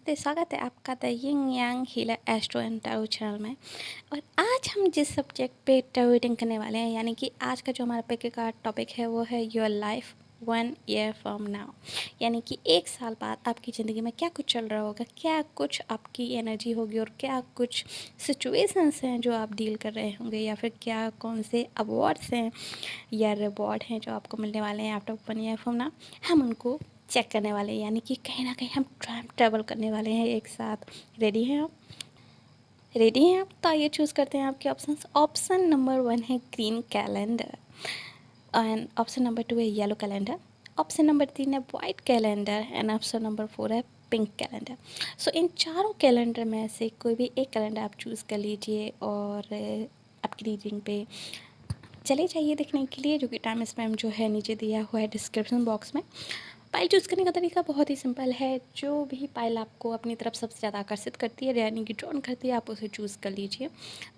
नमस्ते, स्वागत है आपका the Ying Yang healer astro and tarot channel में। और आज हम जिस सब्जेक्ट पे टैरो रीडिंग करने वाले हैं, यानी कि आज का जो हमारा पिक का टॉपिक है वो है your life 1 year from now. यानी कि 1 साल बाद आपकी ज़िंदगी में क्या कुछ चल रहा होगा, क्या कुछ आपकी एनर्जी होगी और क्या कुछ सिचुएशंस हैं जो आप डील कर रहे होंगे, या फिर क्या कौन से अवार्ड्स हैं या रिवॉर्ड हैं जो आपको मिलने वाले हैं आफ्टर 1 ईयर फ्रॉम नाउ। हम उनको चेक करने वाले हैं, यानी कि कहीं ना कहीं हम टाइम ट्रैवल करने वाले हैं एक साथ। रेडी हैं आप? रेडी हैं आप? तो आइए चूज़ करते हैं आपके ऑप्शंस। ऑप्शन नंबर 1 है green calendar, and option number 2 है येलो कैलेंडर, ऑप्शन नंबर 3 है white calendar, and option number 4 है पिंक कैलेंडर। सो इन चारों कैलेंडर में से कोई भी एक कैलेंडर आप चूज़ कर लीजिए और आपकी रीडिंग पे चले जाइए देखने के लिए, जो कि टाइम स्पैम जो है नीचे दिया हुआ है डिस्क्रिप्शन बॉक्स में। पाइल चूज़ करने का तरीका बहुत ही सिंपल है। जो भी पाइल आपको अपनी तरफ सबसे ज़्यादा आकर्षित करती है, यानी कि ड्रॉन करती है, आप उसे चूज़ कर लीजिए।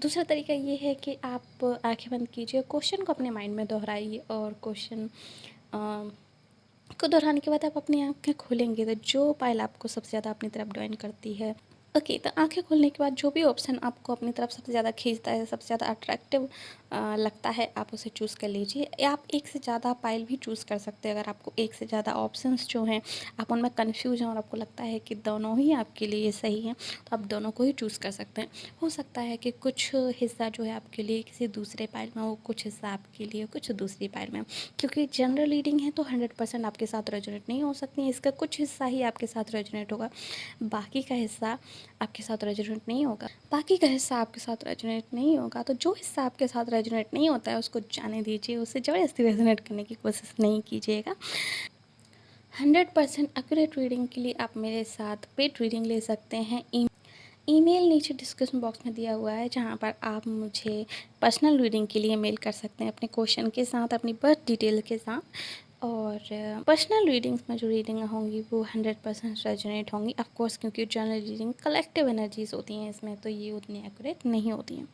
दूसरा तरीका ये है कि आप आंखें बंद कीजिए, क्वेश्चन को अपने माइंड में दोहराइए, और क्वेश्चन को दोहराने के बाद आप अपनी आंखें खोलेंगे तो जो पाइल आपको सबसे ज़्यादा अपनी तरफ ड्रॉइन करती है, ओके, तो आंखें खोलने के बाद जो भी ऑप्शन आपको अपनी तरफ सबसे ज़्यादा खींचता है, सबसे ज़्यादा अट्रैक्टिव लगता है, आप उसे चूज़ कर लीजिए। या आप एक से ज़्यादा पाइल भी चूज़ कर सकते हैं। अगर आपको एक से ज़्यादा ऑप्शंस जो हैं आप उनमें कंफ्यूज हैं और आपको लगता है कि दोनों ही आपके लिए सही हैं, तो आप दोनों को ही चूज़ कर सकते हैं। हो सकता है कि कुछ हिस्सा जो है आपके लिए किसी दूसरे पाइल में हो, कुछ हिस्सा आपके लिए कुछ दूसरी पाइल में, क्योंकि जनरल रीडिंग है तो 100% आपके साथ रेजोनेट नहीं हो सकती है। इसका कुछ हिस्सा ही आपके साथ रेजोनेट होगा, बाकी का हिस्सा आपके साथ रेजोनेट नहीं होगा। बाकी का हिस्सा आपके साथ रेजोनेट नहीं होगा, तो जो हिस्सा आपके साथ रेजोनेट नहीं होता है उसको जाने दीजिए, उससे ज़बरदस्ती रेजोनेट करने की कोशिश नहीं कीजिएगा। 100% एक्यूरेट रीडिंग के लिए आप मेरे साथ पेड रीडिंग ले सकते हैं। ईमेल नीचे डिस्क्रिप्शन बॉक्स में दिया हुआ है, जहां पर आप मुझे पर्सनल रीडिंग के लिए मेल कर सकते हैं अपने क्वेश्चन के साथ, अपनी बर्थ डिटेल के साथ। और पर्सनल रीडिंग्स में जो रीडिंग होंगी वो 100% रेजोनेट होंगी, ऑफ कोर्स, क्योंकि जनरल रीडिंग कलेक्टिव एनर्जीज होती हैं इसमें, तो ये उतनी एक्यूरेट नहीं होती हैं,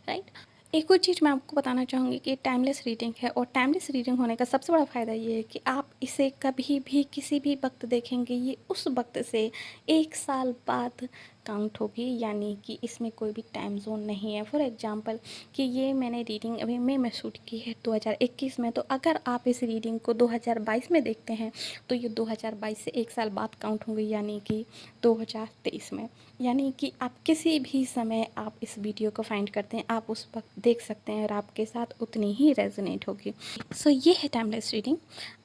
राइट। एक और चीज़ मैं आपको बताना चाहूँगी कि टाइमलेस रीडिंग है, और टाइमलेस रीडिंग होने का सबसे बड़ा फ़ायदा ये है कि आप इसे कभी भी किसी भी वक्त देखेंगे, ये उस वक्त से 1 साल बाद काउंट होगी, यानी कि इसमें कोई भी टाइम जोन नहीं है। फॉर एग्जांपल कि ये मैंने रीडिंग अभी मई में शूट की है 2021 में, तो अगर आप इस रीडिंग को 2022 में देखते हैं तो ये 2022 से 1 साल बाद काउंट होंगी, यानी कि 2023 में। यानी कि आप किसी भी समय आप इस वीडियो को फाइंड करते हैं, आप उस वक्त देख सकते हैं और आपके साथ उतनी ही रेजोनेट होगी। सो ये है टाइमलेस रीडिंग।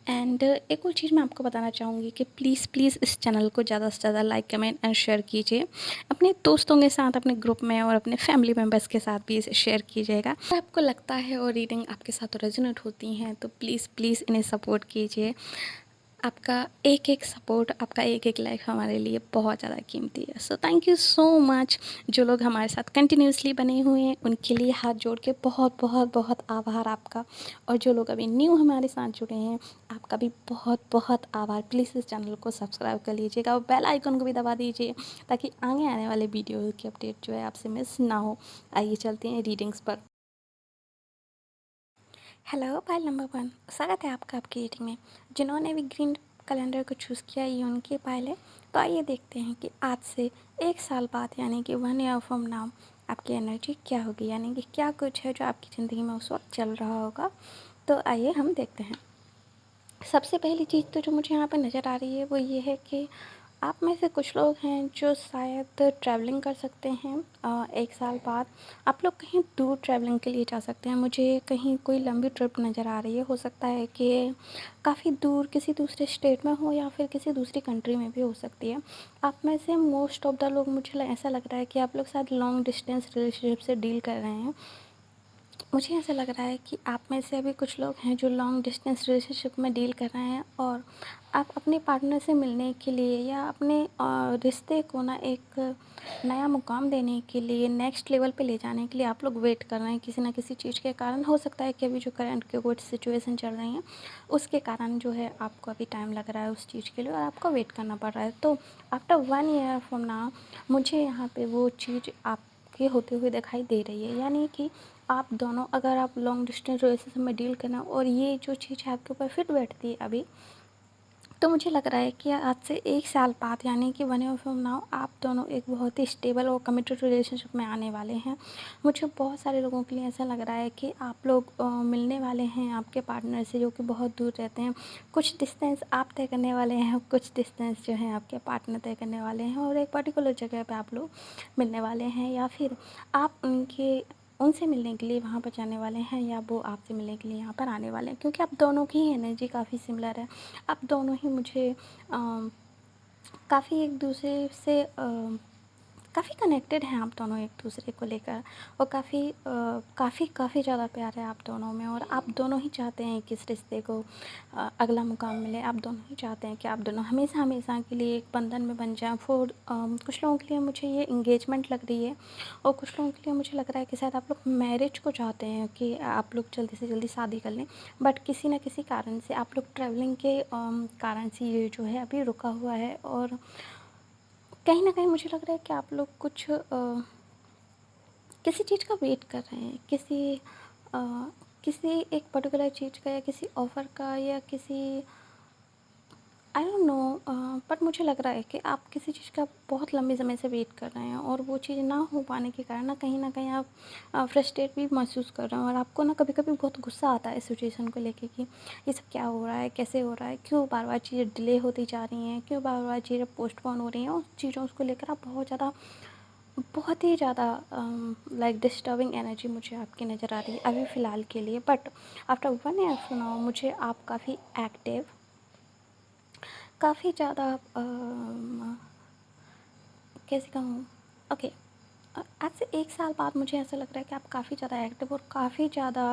एंड एक और चीज़ मैं आपको बताना चाहूँगी कि प्लीज़ प्लीज़ इस चैनल को ज़्यादा से ज़्यादा लाइक, कमेंट एंड शेयर कीजिए अपने दोस्तों के साथ, अपने ग्रुप में, और अपने फैमिली मेम्बर्स के साथ भी इसे शेयर कीजिएगा। अगर आपको लगता है और रीडिंग आपके साथ रेजोनेट होती हैं तो प्लीज़ प्लीज़ इन्हें सपोर्ट कीजिए। आपका एक एक सपोर्ट, आपका एक एक लाइक हमारे लिए बहुत ज़्यादा कीमती है। So thank you so much. जो लोग हमारे साथ कंटिन्यूसली बने हुए हैं उनके लिए हाथ जोड़ के बहुत बहुत बहुत आभार आपका, और जो लोग अभी न्यू हमारे साथ जुड़े हैं आपका भी बहुत बहुत आभार। प्लीज़ इस चैनल को सब्सक्राइब कर लीजिएगा और बेल आइकन को भी दबा दीजिए, ताकि आगे आने वाले वीडियो की अपडेट जो है आपसे मिस ना हो। आइए चलते हैं रीडिंग्स पर। हेलो पाइल नंबर 1, स्वागत है आपका आपकी रीडिंग में। जिन्होंने भी ग्रीन कैलेंडर को चूज़ किया ये उनकी पाइल है। तो आइए देखते हैं कि आज से 1 साल बाद, यानी कि 1 ईयर फ्रॉम नाउ, आपकी एनर्जी क्या होगी, यानी कि क्या कुछ है जो आपकी ज़िंदगी में उस वक्त चल रहा होगा। तो आइए हम देखते हैं। सबसे पहली चीज़ तो जो मुझे यहाँ पर नज़र आ रही है वो ये है कि आप में से कुछ लोग हैं जो शायद ट्रैवलिंग कर सकते हैं। 1 साल बाद आप लोग कहीं दूर ट्रैवलिंग के लिए जा सकते हैं। मुझे कहीं कोई लंबी ट्रिप नज़र आ रही है। हो सकता है कि काफ़ी दूर किसी दूसरे स्टेट में हो, या फिर किसी दूसरी कंट्री में भी हो सकती है। आप में से मोस्ट ऑफ द लोग, मुझे ऐसा लग रहा है कि आप लोग शायद लॉन्ग डिस्टेंस रिलेशनशिप से डील कर रहे हैं। मुझे ऐसा लग रहा है कि आप में से अभी कुछ लोग हैं जो लॉन्ग डिस्टेंस रिलेशनशिप में डील कर रहे हैं, और आप अपने पार्टनर से मिलने के लिए या अपने रिश्ते को ना एक नया मुकाम देने के लिए, नेक्स्ट लेवल पे ले जाने के लिए आप लोग वेट कर रहे हैं किसी ना किसी चीज़ के कारण। हो सकता है कि अभी जो करंट के कोविड सिचुएशन चल रही हैं उसके कारण जो है आपको अभी टाइम लग रहा है उस चीज़ के लिए, और आपको वेट करना पड़ रहा है। तो आफ्टर 1 ईयर फ्रॉम नाउ मुझे यहाँ पे वो चीज़ आपके होते हुए दिखाई दे रही है। यानी कि आप दोनों, अगर आप लॉन्ग डिस्टेंस रिलेशनशिप में डील करना और ये जो चीज़ है आपके ऊपर फिट बैठती है अभी, तो मुझे लग रहा है कि आज से 1 साल बाद यानी कि 1 ईयर फ्रॉम नाउ आप दोनों एक बहुत ही स्टेबल और कमिटेड रिलेशनशिप में आने वाले हैं। मुझे बहुत सारे लोगों के लिए ऐसा लग रहा है कि आप लोग मिलने वाले हैं आपके पार्टनर से जो कि बहुत दूर रहते हैं। कुछ डिस्टेंस आप तय करने वाले हैं, कुछ डिस्टेंस जो है आपके पार्टनर तय करने वाले हैं और एक पर्टिकुलर जगह पे आप लोग मिलने वाले हैं, या फिर आप उनसे मिलने के लिए वहाँ पर जाने वाले हैं या वो आपसे मिलने के लिए यहाँ पर आने वाले हैं, क्योंकि आप दोनों की एनर्जी काफ़ी सिमिलर है। आप दोनों ही मुझे काफ़ी एक दूसरे से काफ़ी कनेक्टेड हैं आप दोनों एक दूसरे को लेकर, और काफ़ी ज़्यादा प्यार है आप दोनों में, और आप दोनों ही चाहते हैं कि इस रिश्ते को अगला मुकाम मिले। आप दोनों ही चाहते हैं कि आप दोनों हमेशा हमेशा के लिए एक बंधन में बन जाएं। कुछ लोगों के लिए मुझे ये इंगेजमेंट लग रही है, और कुछ लोगों के लिए मुझे लग रहा है कि शायद आप लोग मैरिज को चाहते हैं कि आप लोग जल्दी से जल्दी शादी कर लें, बट किसी न किसी कारण से आप लोग ट्रैवलिंग के कारण से ये जो है अभी रुका हुआ है। और कहीं न कहीं मुझे लग रहा है कि आप लोग कुछ किसी चीज़ का वेट कर रहे हैं, अ, किसी एक पर्टिकुलर चीज़ का, या किसी ऑफ़र का, या किसी आई डोंट नो, बट मुझे लग रहा है कि आप किसी चीज़ का बहुत लंबे समय से वेट कर रहे हैं, और वो चीज़ ना हो पाने के कारण ना कहीं न कहीं आप फ्रस्ट्रेट भी महसूस कर रहे हैं, और आपको ना कभी-कभी बहुत गुस्सा आता है इस सिचुएशन को लेके कि ये सब क्या हो रहा है, कैसे हो रहा है, क्यों बार-बार चीज़ें डिले होती जा रही हैं, क्यों बार-बार चीज़ें पोस्टपोन हो रही हैं, उस चीज़ों को लेकर आप बहुत ही ज़्यादा लाइक डिस्टर्बिंग एनर्जी मुझे आपकी नज़र आ रही है अभी फ़िलहाल के लिए। But after 1 year from now मुझे आप काफ़ी एक्टिव, काफ़ी ज़्यादा कैसे कहूँ, ओके, आज से 1 साल बाद मुझे ऐसा लग रहा है कि आप काफ़ी ज़्यादा एक्टिव और काफ़ी ज़्यादा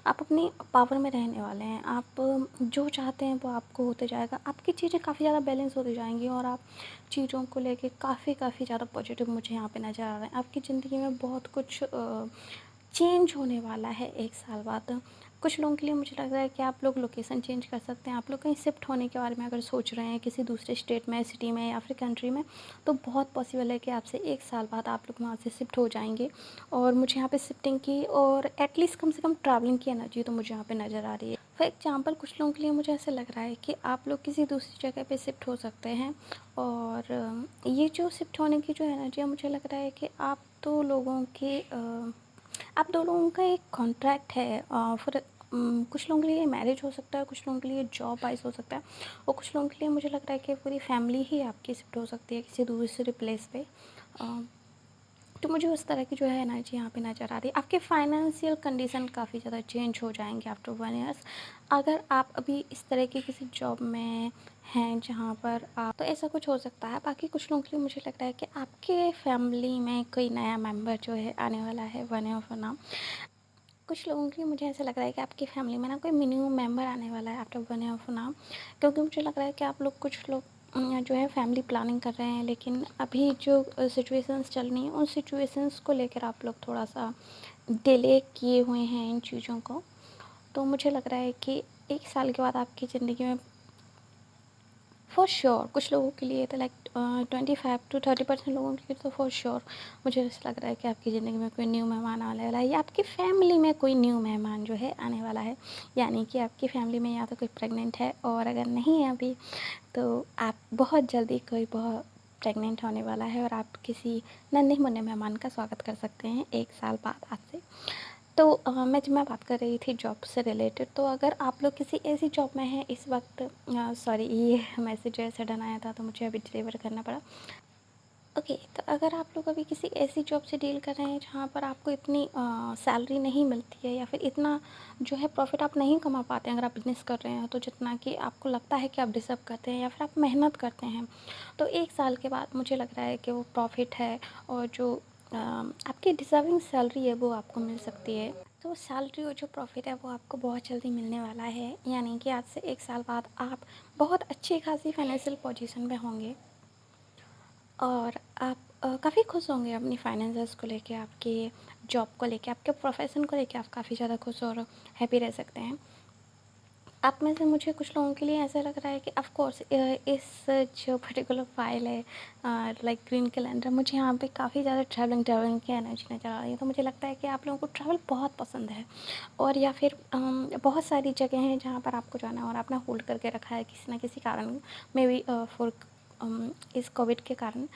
आप अपनी पावर में रहने वाले हैं। आप जो चाहते हैं वो आपको होते जाएगा, आपकी चीज़ें काफ़ी ज़्यादा बैलेंस होती जाएंगी, और आप चीज़ों को लेके काफ़ी ज़्यादा पॉजिटिव मुझे यहाँ पे नज़र आ रहा है। आपकी ज़िंदगी में बहुत कुछ चेंज होने वाला है 1 साल बाद। कुछ लोगों के लिए मुझे लग रहा है कि आप लोग लोकेशन चेंज कर सकते हैं। आप लोग कहीं शिफ्ट होने के बारे में अगर सोच रहे हैं किसी दूसरे स्टेट में, सिटी में, या फिर कंट्री में, तो बहुत पॉसिबल है कि आपसे 1 साल बाद आप लोग वहाँ से शिफ्ट हो जाएंगे। और मुझे यहाँ पे शिफ्टिंग की और एटलीस्ट कम से कम ट्रैवलिंग की एनर्जी तो मुझे यहाँ पे नज़र आ रही है। फॉर एग्जांपल कुछ लोगों के लिए मुझे ऐसा लग रहा है कि आप लोग किसी दूसरी जगह पे शिफ्ट हो सकते हैं, और ये जो शिफ्ट होने की जो एनर्जी है, मुझे लग रहा है कि आप दो लोगों का एक कॉन्ट्रैक्ट है। फिर कुछ लोगों के लिए मैरिज हो सकता है, कुछ लोगों के लिए जॉब वाइज हो सकता है, और कुछ लोगों के लिए मुझे लग रहा है कि पूरी फैमिली ही आपकी शिफ्ट हो सकती है किसी दूसरे प्लेस पे। तो मुझे उस तरह की जो है एनर्जी यहाँ पे नज़र आ रही है। आपके फाइनेंशियल कंडीशन काफ़ी ज़्यादा चेंज हो जाएंगे आफ्टर 1 ईयर्स। अगर आप अभी इस तरह की किसी जॉब में हैं जहाँ पर आप, तो ऐसा कुछ हो सकता है। बाकी कुछ लोगों के लिए मुझे लग रहा है कि आपके फैमिली में कोई नया मेंबर जो है आने वाला है 1 ईयर फ्रॉम नाउ। कुछ लोगों के लिए मुझे ऐसा लग रहा है कि आपकी फैमिली में ना कोई न्यू मेंबर आने वाला है आफ्टर 1 ईयर फ्रॉम नाउ, क्योंकि मुझे लग रहा है कि आप लोग कुछ लोग जो है फैमिली प्लानिंग कर रहे हैं, लेकिन अभी जो सिचुएशंस चल रही हैं उन सिचुएशंस को लेकर आप लोग थोड़ा सा डिले किए हुए हैं इन चीज़ों को। तो मुझे लग रहा है कि 1 साल के बाद आपकी ज़िंदगी में फॉर श्योर कुछ लोगों के लिए तो लाइक 25 to 30% लोगों के लिए तो फॉर श्योर मुझे ऐसा लग रहा है कि आपकी ज़िंदगी में कोई न्यू मेहमान आने वाला है, या आपकी फैमिली में कोई न्यू मेहमान जो है आने वाला है। यानी कि आपकी फैमिली में या तो कोई प्रेग्नेंट है, और अगर नहीं है अभी तो आप बहुत जल्दी कोई बहुत प्रेग्नेंट होने वाला है, और आप किसी नन्हे मुन्ने मेहमान का स्वागत कर सकते हैं 1 साल बाद आज से। तो मैं बात कर रही थी जॉब से रिलेटेड, तो अगर आप लोग किसी ऐसी जॉब में हैं इस वक्त, सॉरी ये मैसेज जो है सडन आया था तो मुझे अभी डिलीवर करना पड़ा। ओके, तो अगर आप लोग अभी किसी ऐसी जॉब से डील कर रहे हैं जहाँ पर आपको इतनी सैलरी नहीं मिलती है, या फिर इतना जो है प्रॉफिट आप नहीं कमा पाते हैं अगर आप बिज़नेस कर रहे हैं, तो जितना कि आपको लगता है कि आप डिज़र्व करते हैं, या फिर आप मेहनत करते हैं, तो 1 साल के बाद मुझे लग रहा है कि वो प्रॉफिट है, और जो आपकी डिज़र्विंग सैलरी है वो आपको मिल सकती है। तो सैलरी और जो प्रॉफिट है वो आपको बहुत जल्दी मिलने वाला है, यानी कि आज से 1 साल बाद आप बहुत अच्छी खासी फाइनेंशियल पोजीशन में होंगे, और आप काफ़ी खुश होंगे अपनी फाइनेंसेस को लेके, आपके जॉब को लेके, आपके प्रोफेशन को लेके आप काफ़ी ज़्यादा खुश और हैप्पी रह सकते हैं। आप में से मुझे कुछ लोगों के लिए ऐसा लग रहा है कि ऑफ़ कोर्स इस जो पर्टिकुलर फ़ाइल है लाइक ग्रीन कैलेंडर, मुझे यहाँ पे काफ़ी ज़्यादा ट्रैवलिंग की एनर्जी नज़र आ रही है। तो मुझे लगता है कि आप लोगों को ट्रैवल बहुत पसंद है, और या फिर बहुत सारी जगह हैं जहाँ पर आपको जाना है और आपने होल्ड करके रखा है किसी न किसी कारण, मे बी फॉर इस कोविड के कारण।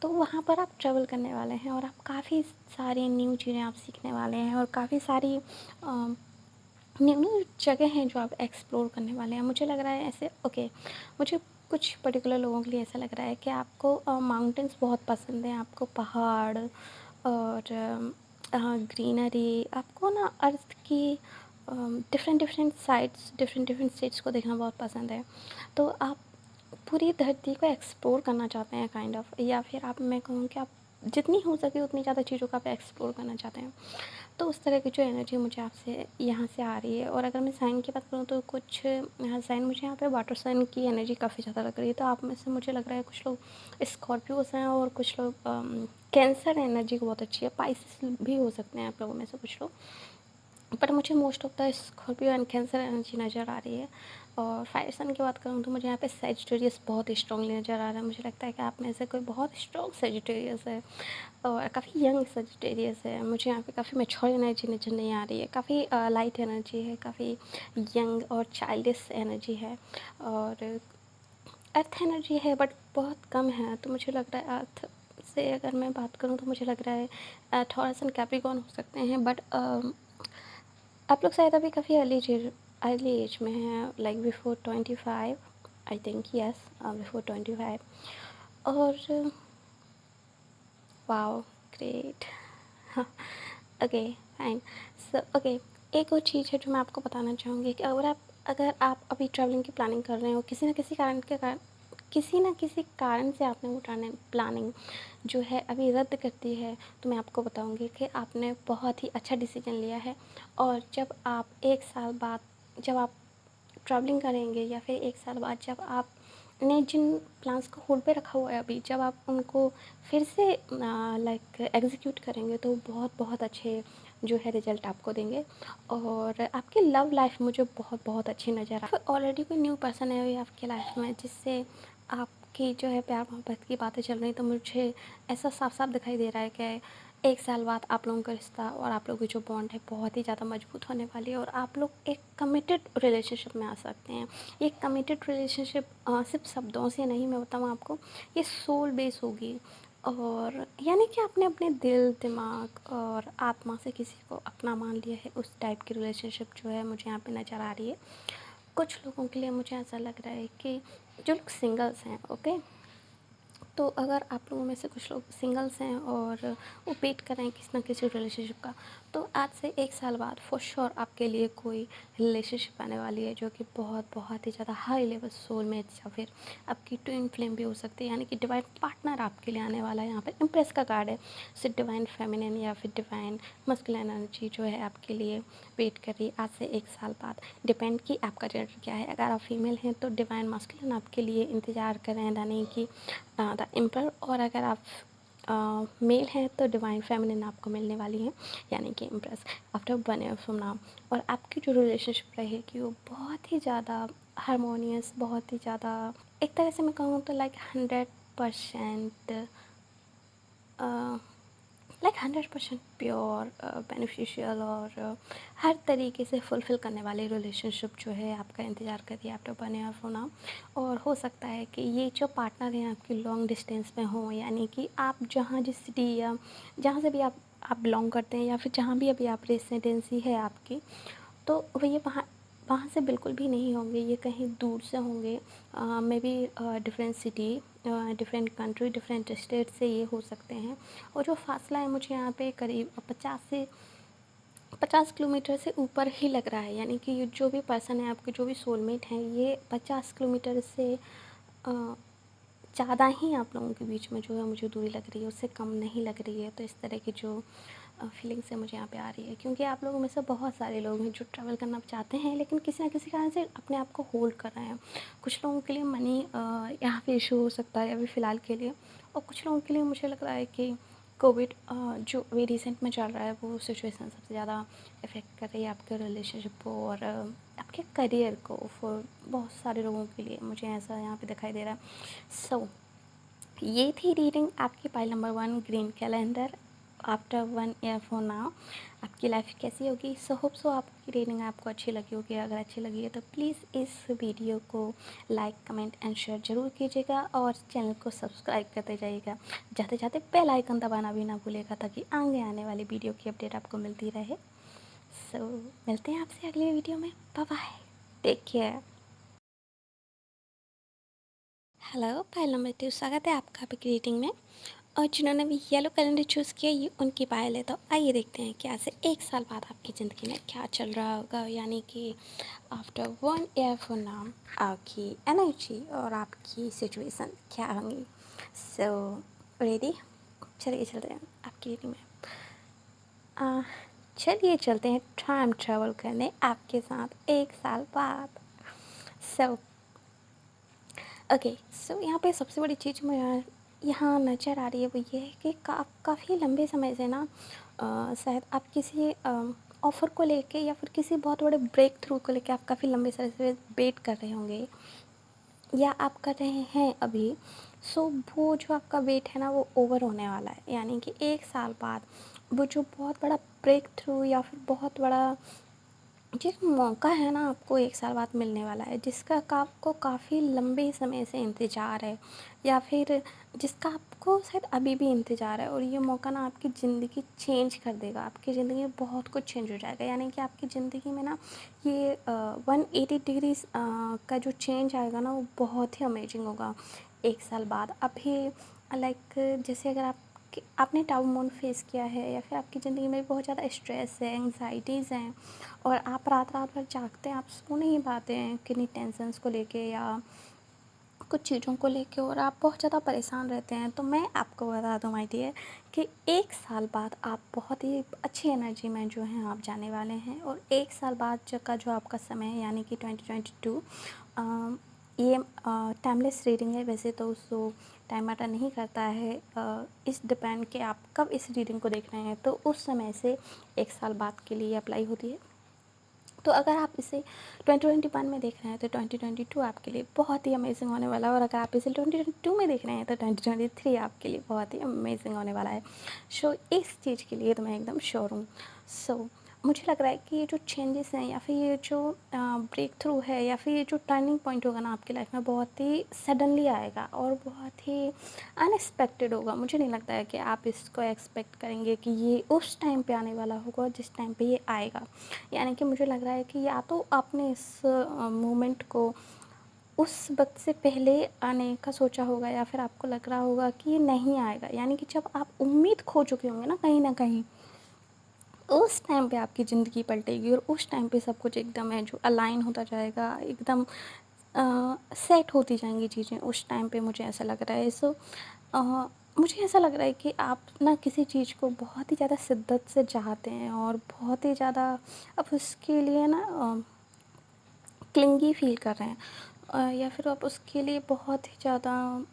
तो वहाँ पर आप ट्रैवल करने वाले हैं और आप काफ़ी सारी न्यू चीज़ें आप सीखने वाले हैं, और काफ़ी सारी न्यू न्यू जगह हैं जो आप एक्सप्लोर करने वाले हैं। मुझे लग रहा है ऐसे, ओके, मुझे कुछ पर्टिकुलर लोगों के लिए ऐसा लग रहा है कि आपको माउंटेन्स बहुत पसंद हैं, आपको पहाड़ और ग्रीनरी, आपको ना अर्थ की different different sides, different different states को देखना बहुत पसंद है। तो आप पूरी धरती को एक्सप्लोर करना चाहते हैं काइंड ऑफ, या फिर आप, मैं कहूँ कि आप जितनी हो सके उतनी ज़्यादा चीज़ों का आप एक्सप्लोर करना चाहते हैं। तो उस तरह की जो एनर्जी मुझे आपसे यहाँ से आ रही है। और अगर मैं साइन की बात करूँ तो कुछ साइन, मुझे यहाँ पे वाटर साइन की एनर्जी काफ़ी ज़्यादा लग रही है। तो आप में से मुझे लग रहा है कुछ लोग स्कॉर्पियोस हैं और कुछ लोग कैंसर एनर्जी को बहुत अच्छी है, पाइसिस भी हो सकते हैं आप लोगों में से कुछ लोग, पर मुझे most of the Scorpio and cancer energy नज़र आ रही है। और फायर साइन की बात करूँ तो मुझे यहाँ पे सेजिटेरियस बहुत स्ट्रांगली नज़र आ रहा है। मुझे लगता है कि आप में से कोई बहुत स्ट्रॉन्ग सेजिटेरियस है और काफ़ी यंग सेजिटेरियस है। मुझे यहाँ पे काफ़ी मैच्योर एनर्जी नज़र नहीं आ रही है, काफ़ी लाइट एनर्जी है, काफ़ी यंग और चाइल्डिश एनर्जी है, और अर्थ एनर्जी है बट बहुत कम है। तो मुझे लग रहा है अर्थ से अगर मैं बात करूँ तो मुझे लग रहा है थोड़ा सा कैप्रिकॉर्न हो सकते हैं, बट आप लोग शायद अभी काफ़ी अर्ली एज में हैं, like before 25, I think, yes, before 25। और wow, great. Okay, fine. So okay, एक और चीज़ है जो मैं आपको बताना चाहूँगी कि अगर आप अभी ट्रैवलिंग की प्लानिंग कर रहे हो, किसी न किसी कारण से आपने वो प्लानिंग जो है अभी रद्द कर दी है, तो मैं आपको बताऊँगी कि आपने बहुत ही अच्छा डिसीजन लिया है। और जब आप 1 साल बाद, जब आप ट्रैवलिंग करेंगे, या फिर 1 साल बाद जब आपने जिन प्लान्स को होल्ड पे रखा हुआ है अभी, जब आप उनको फिर से लाइक एग्जीक्यूट करेंगे, तो बहुत बहुत अच्छे जो है रिजल्ट आपको देंगे। और आपकी लव लाइफ मुझे बहुत बहुत अच्छी नज़र आ, ऑलरेडी कोई न्यू पर्सन है अभी आपकी लाइफ में जिससे आपकी जो है प्यार मोहब्बत की बातें चल रही, तो मुझे ऐसा साफ साफ दिखाई दे रहा है कि 1 साल बाद आप लोगों का रिश्ता और आप लोगों की जो बॉन्ड है बहुत ही ज़्यादा मजबूत होने वाली है, और आप लोग एक कमिटेड रिलेशनशिप में आ सकते हैं। ये कमिटेड रिलेशनशिप सिर्फ शब्दों से नहीं, मैं बताऊँ आपको, ये सोल बेस होगी। और यानी कि आपने अपने दिल, दिमाग और आत्मा से किसी को अपना मान लिया है, उस टाइप की रिलेशनशिप जो है मुझे यहाँ पे नज़र आ रही है। कुछ लोगों के लिए मुझे ऐसा लग रहा है कि जो लोग सिंगल्स हैं, ओके, तो अगर आप लोगों में से कुछ लोग सिंगल्स हैं और वो वेट कर रहे हैं किसी ना किसी रिलेशनशिप का, तो आज से 1 साल बाद फॉर श्योर आपके लिए कोई रिलेशनशिप आने वाली है जो कि बहुत बहुत ही ज़्यादा हाई लेवल सोलमेट्स या फिर आपकी ट्विन फ्लेम भी हो सकती है, यानी कि डिवाइन पार्टनर आपके लिए आने वाला है। यहाँ पर इम्प्रेस का कार्ड है, सो डिवाइन फेमिनिन या फिर डिवाइन मस्कुलिन एनर्जी जो है आपके लिए वेट कर रही है आज से 1 साल बाद। डिपेंड कि आपका जेंडर क्या है, अगर आप फीमेल हैं तो डिवाइन मस्कुलिन आपके लिए इंतज़ार कर रहे हैं, यानी कि द एम्पर, और अगर आप मेल हैं तो डिवाइन फेमिनिन आपको मिलने वाली हैं, यानी कि impress, after 1 year from now. और आपकी जो रिलेशनशिप रहेगी वो बहुत ही ज़्यादा हारमोनियस, बहुत ही ज़्यादा, एक तरह से मैं कहूँ तो लाइक 100% लाइक 100% प्योर, बेनिफिशियल और हर तरीके से फुलफ़िल करने वाली रिलेशनशिप जो है आपका इंतज़ार कर रही है आफ्टर 1 ईयर फ्रॉम नाउ। और हो सकता है कि ये जो पार्टनर हैं आपकी लॉन्ग डिस्टेंस में हों, यानी कि आप जहाँ जिस सिटी या जहाँ से भी आप बिलोंग करते हैं, या फिर जहाँ भी अभी आप रेसिडेंसी है आपकी, तो वो ये वहाँ वहाँ से बिल्कुल भी नहीं होंगे, ये कहीं दूर से होंगे, may be different city, different country, different state से ये हो सकते हैं। और जो फासला है मुझे यहाँ पे करीब 50 किलोमीटर से ऊपर ही लग रहा है, यानी कि जो भी पर्सन है आपके, जो भी सोलमेट हैं, ये 50 किलोमीटर से ज़्यादा ही आप लोगों के बीच में जो है मुझे दूरी लग रही है, उससे कम नहीं लग रही है। तो इस तरह की जो फीलिंग्स है मुझे यहाँ पे आ रही है, क्योंकि आप लोगों में से बहुत सारे लोग हैं जो ट्रैवल करना चाहते हैं लेकिन किसी ना किसी कारण से अपने आप को होल्ड कर रहे हैं। कुछ लोगों के लिए मनी यहाँ पे इशू हो सकता है अभी फ़िलहाल के लिए, और कुछ लोगों के लिए मुझे लग रहा है कि कोविड जो अभी रिसेंट में चल रहा है वो सिचुएशन सबसे ज़्यादा इफ़ेक्ट कर रही है आपके रिलेशनशिप को और आपके करियर को, फॉर बहुत सारे लोगों के लिए, मुझे ऐसा यहाँ पे दिखाई दे रहा है। सो ये थी रीडिंग आपकी pile number 1, green calendar. After 1 year from now आपकी लाइफ कैसी होगी। सो होप सो आपकी रीडिंग आपको अच्छी लगी होगी। अगर अच्छी लगी है तो प्लीज़ इस वीडियो को लाइक, कमेंट एंड शेयर ज़रूर कीजिएगा और चैनल को सब्सक्राइब करते जाइएगा। जाते जाते बेल आइकन दबाना भी ना भूलिएगा ताकि आगे आने वाली वीडियो की अपडेट आपको मिलती रहे। सो मिलते हैं आपसे अगले वीडियो में। Bye bye, take care. Hello, pile number 2, स्वागत है आपका आपकी रीडिंग में। और जिन्होंने भी येलो कैलेंडर चूज़ किया ये उनकी पायल है। तो आइए देखते हैं कि आज से 1 साल बाद आपकी ज़िंदगी में क्या चल रहा होगा, यानी कि आफ्टर 1 ईयर फ्रॉम नाउ आपकी एनर्जी और आपकी सिचुएशन क्या होंगी। सो रेडी, चलिए चलते हैं आपकी रीडिंग में। चलिए चलते हैं टाइम ट्रैवल करने आपके साथ 1 साल बाद। सो ओके, सो यहाँ पे सबसे बड़ी चीज़ मुझे यहाँ नज़र आ रही है वो ये है कि काफ़ी लंबे समय से ना शायद आप किसी ऑफ़र को लेके या फिर किसी बहुत बड़े ब्रेक थ्रू को लेके आप काफ़ी लंबे समय से वेट कर रहे होंगे या आप कर रहे हैं अभी। सो वो जो आपका वेट है ना वो ओवर होने वाला है, यानी कि 1 साल बाद वो जो बहुत बड़ा ब्रेक थ्रू या फिर बहुत बड़ा जो मौका है ना आपको 1 साल बाद मिलने वाला है, जिसका आपको काफ़ी लंबे समय से इंतज़ार है या फिर जिसका आपको शायद अभी भी इंतज़ार है। और ये मौका ना आपकी ज़िंदगी चेंज कर देगा, आपकी ज़िंदगी में बहुत कुछ चेंज हो जाएगा। यानी कि आपकी ज़िंदगी में ना ये 180 डिग्रीज का जो चेंज आएगा ना वो बहुत ही अमेजिंग होगा 1 साल बाद। अभी लाइक जैसे अगर आपने डाउन मोड फेस किया है या फिर आपकी ज़िंदगी में बहुत ज़्यादा स्ट्रेस है, एंग्जाइटीज़ हैं और आप रात रात भर जागते हैं, आप सो नहीं पाते हैं किन्हीं टेंशन्स को लेके या कुछ चीज़ों को लेके और आप बहुत ज़्यादा परेशान रहते हैं, तो मैं आपको बता दूँ माय डियर कि 1 साल बाद आप बहुत ही अच्छी एनर्जी में जो हैं आप जाने वाले हैं। और 1 साल बाद का जो आपका समय है यानी कि 2022, ये टाइमलेस रीडिंग है। वैसे तो उसको टाइम मैटर नहीं करता है, इस डिपेंड कि आप कब इस रीडिंग को देख रहे हैं, तो उस समय से 1 साल बाद के लिए अप्लाई होती है। तो अगर आप इसे 2021 में देख रहे हैं तो 2022 आपके लिए बहुत ही अमेजिंग होने वाला है। और अगर आप इसे 2022 में देख रहे हैं तो 2023 आपके लिए बहुत ही अमेजिंग होने वाला है। सो इस चीज़ के लिए तो मैं एकदम श्योर हूँ। सो मुझे लग रहा है कि ये जो चेंजेस हैं या फिर ये जो ब्रेक थ्रू है या फिर ये जो टर्निंग पॉइंट होगा ना आपकी लाइफ में, बहुत ही सडनली आएगा और बहुत ही अनएक्सपेक्टेड होगा। मुझे नहीं लगता है कि आप इसको एक्सपेक्ट करेंगे कि ये उस टाइम पे आने वाला होगा जिस टाइम पे ये आएगा। यानी कि मुझे लग रहा है कि या तो आपने इस मोमेंट को उस वक्त से पहले आने का सोचा होगा या फिर आपको लग रहा होगा कि ये नहीं आएगा। यानी कि जब आप उम्मीद खो चुके होंगे ना कहीं, उस टाइम पे आपकी ज़िंदगी पलटेगी और उस टाइम पे सब कुछ एकदम है जो अलाइन होता जाएगा, एकदम सेट होती जाएंगी चीज़ें उस टाइम पे, मुझे ऐसा लग रहा है। सो मुझे ऐसा लग रहा है कि आप ना किसी चीज़ को बहुत ही ज़्यादा शिद्दत से चाहते हैं और बहुत ही ज़्यादा आप उसके लिए ना क्लिंगी फील कर रहे हैं, या फिर आप उसके लिए बहुत ही ज़्यादा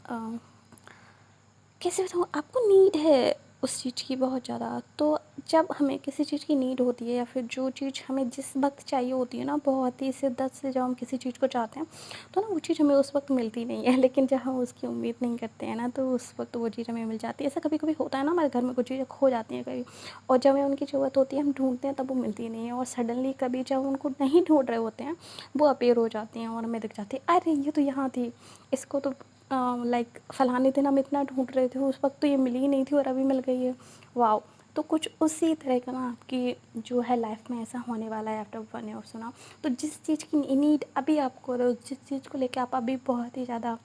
कैसे बताऊँ, आपको नीड है उस चीज़ की बहुत ज़्यादा। तो जब हमें किसी चीज़ की नीड होती है या फिर जो चीज़ हमें जिस वक्त चाहिए होती है ना, बहुत ही शिद्दत से जब हम किसी चीज़ को चाहते हैं तो ना वो चीज़ हमें उस वक्त मिलती नहीं है। लेकिन जब हम उसकी उम्मीद नहीं करते हैं ना तो उस वक्त वो चीज़ हमें मिल जाती है। ऐसा कभी कभी होता है ना, हमारे घर में कुछ चीज़ें खो जाती हैं कभी, और जब हमें उनकी ज़रूरत होती है हम ढूंढते हैं तब वो मिलती नहीं है। और सडनली कभी जब उनको नहीं ढूंढ रहे होते हैं वो अपीयर हो जाती हैं और हमें दिख जाती है, अरे ये तो यहाँ थी, इसको तो लाइक फलाने दिन हम इतना ढूंढ रहे थे, उस वक्त तो ये मिली ही नहीं थी और अभी मिल गई है। वाओ। तो कुछ उसी तरह का ना आपकी जो है लाइफ में ऐसा होने वाला है आफ्टर 1 ईयर सुना। तो जिस चीज़ की नीड अभी आपको, जिस चीज़ को लेकर आप अभी बहुत ही ज़्यादा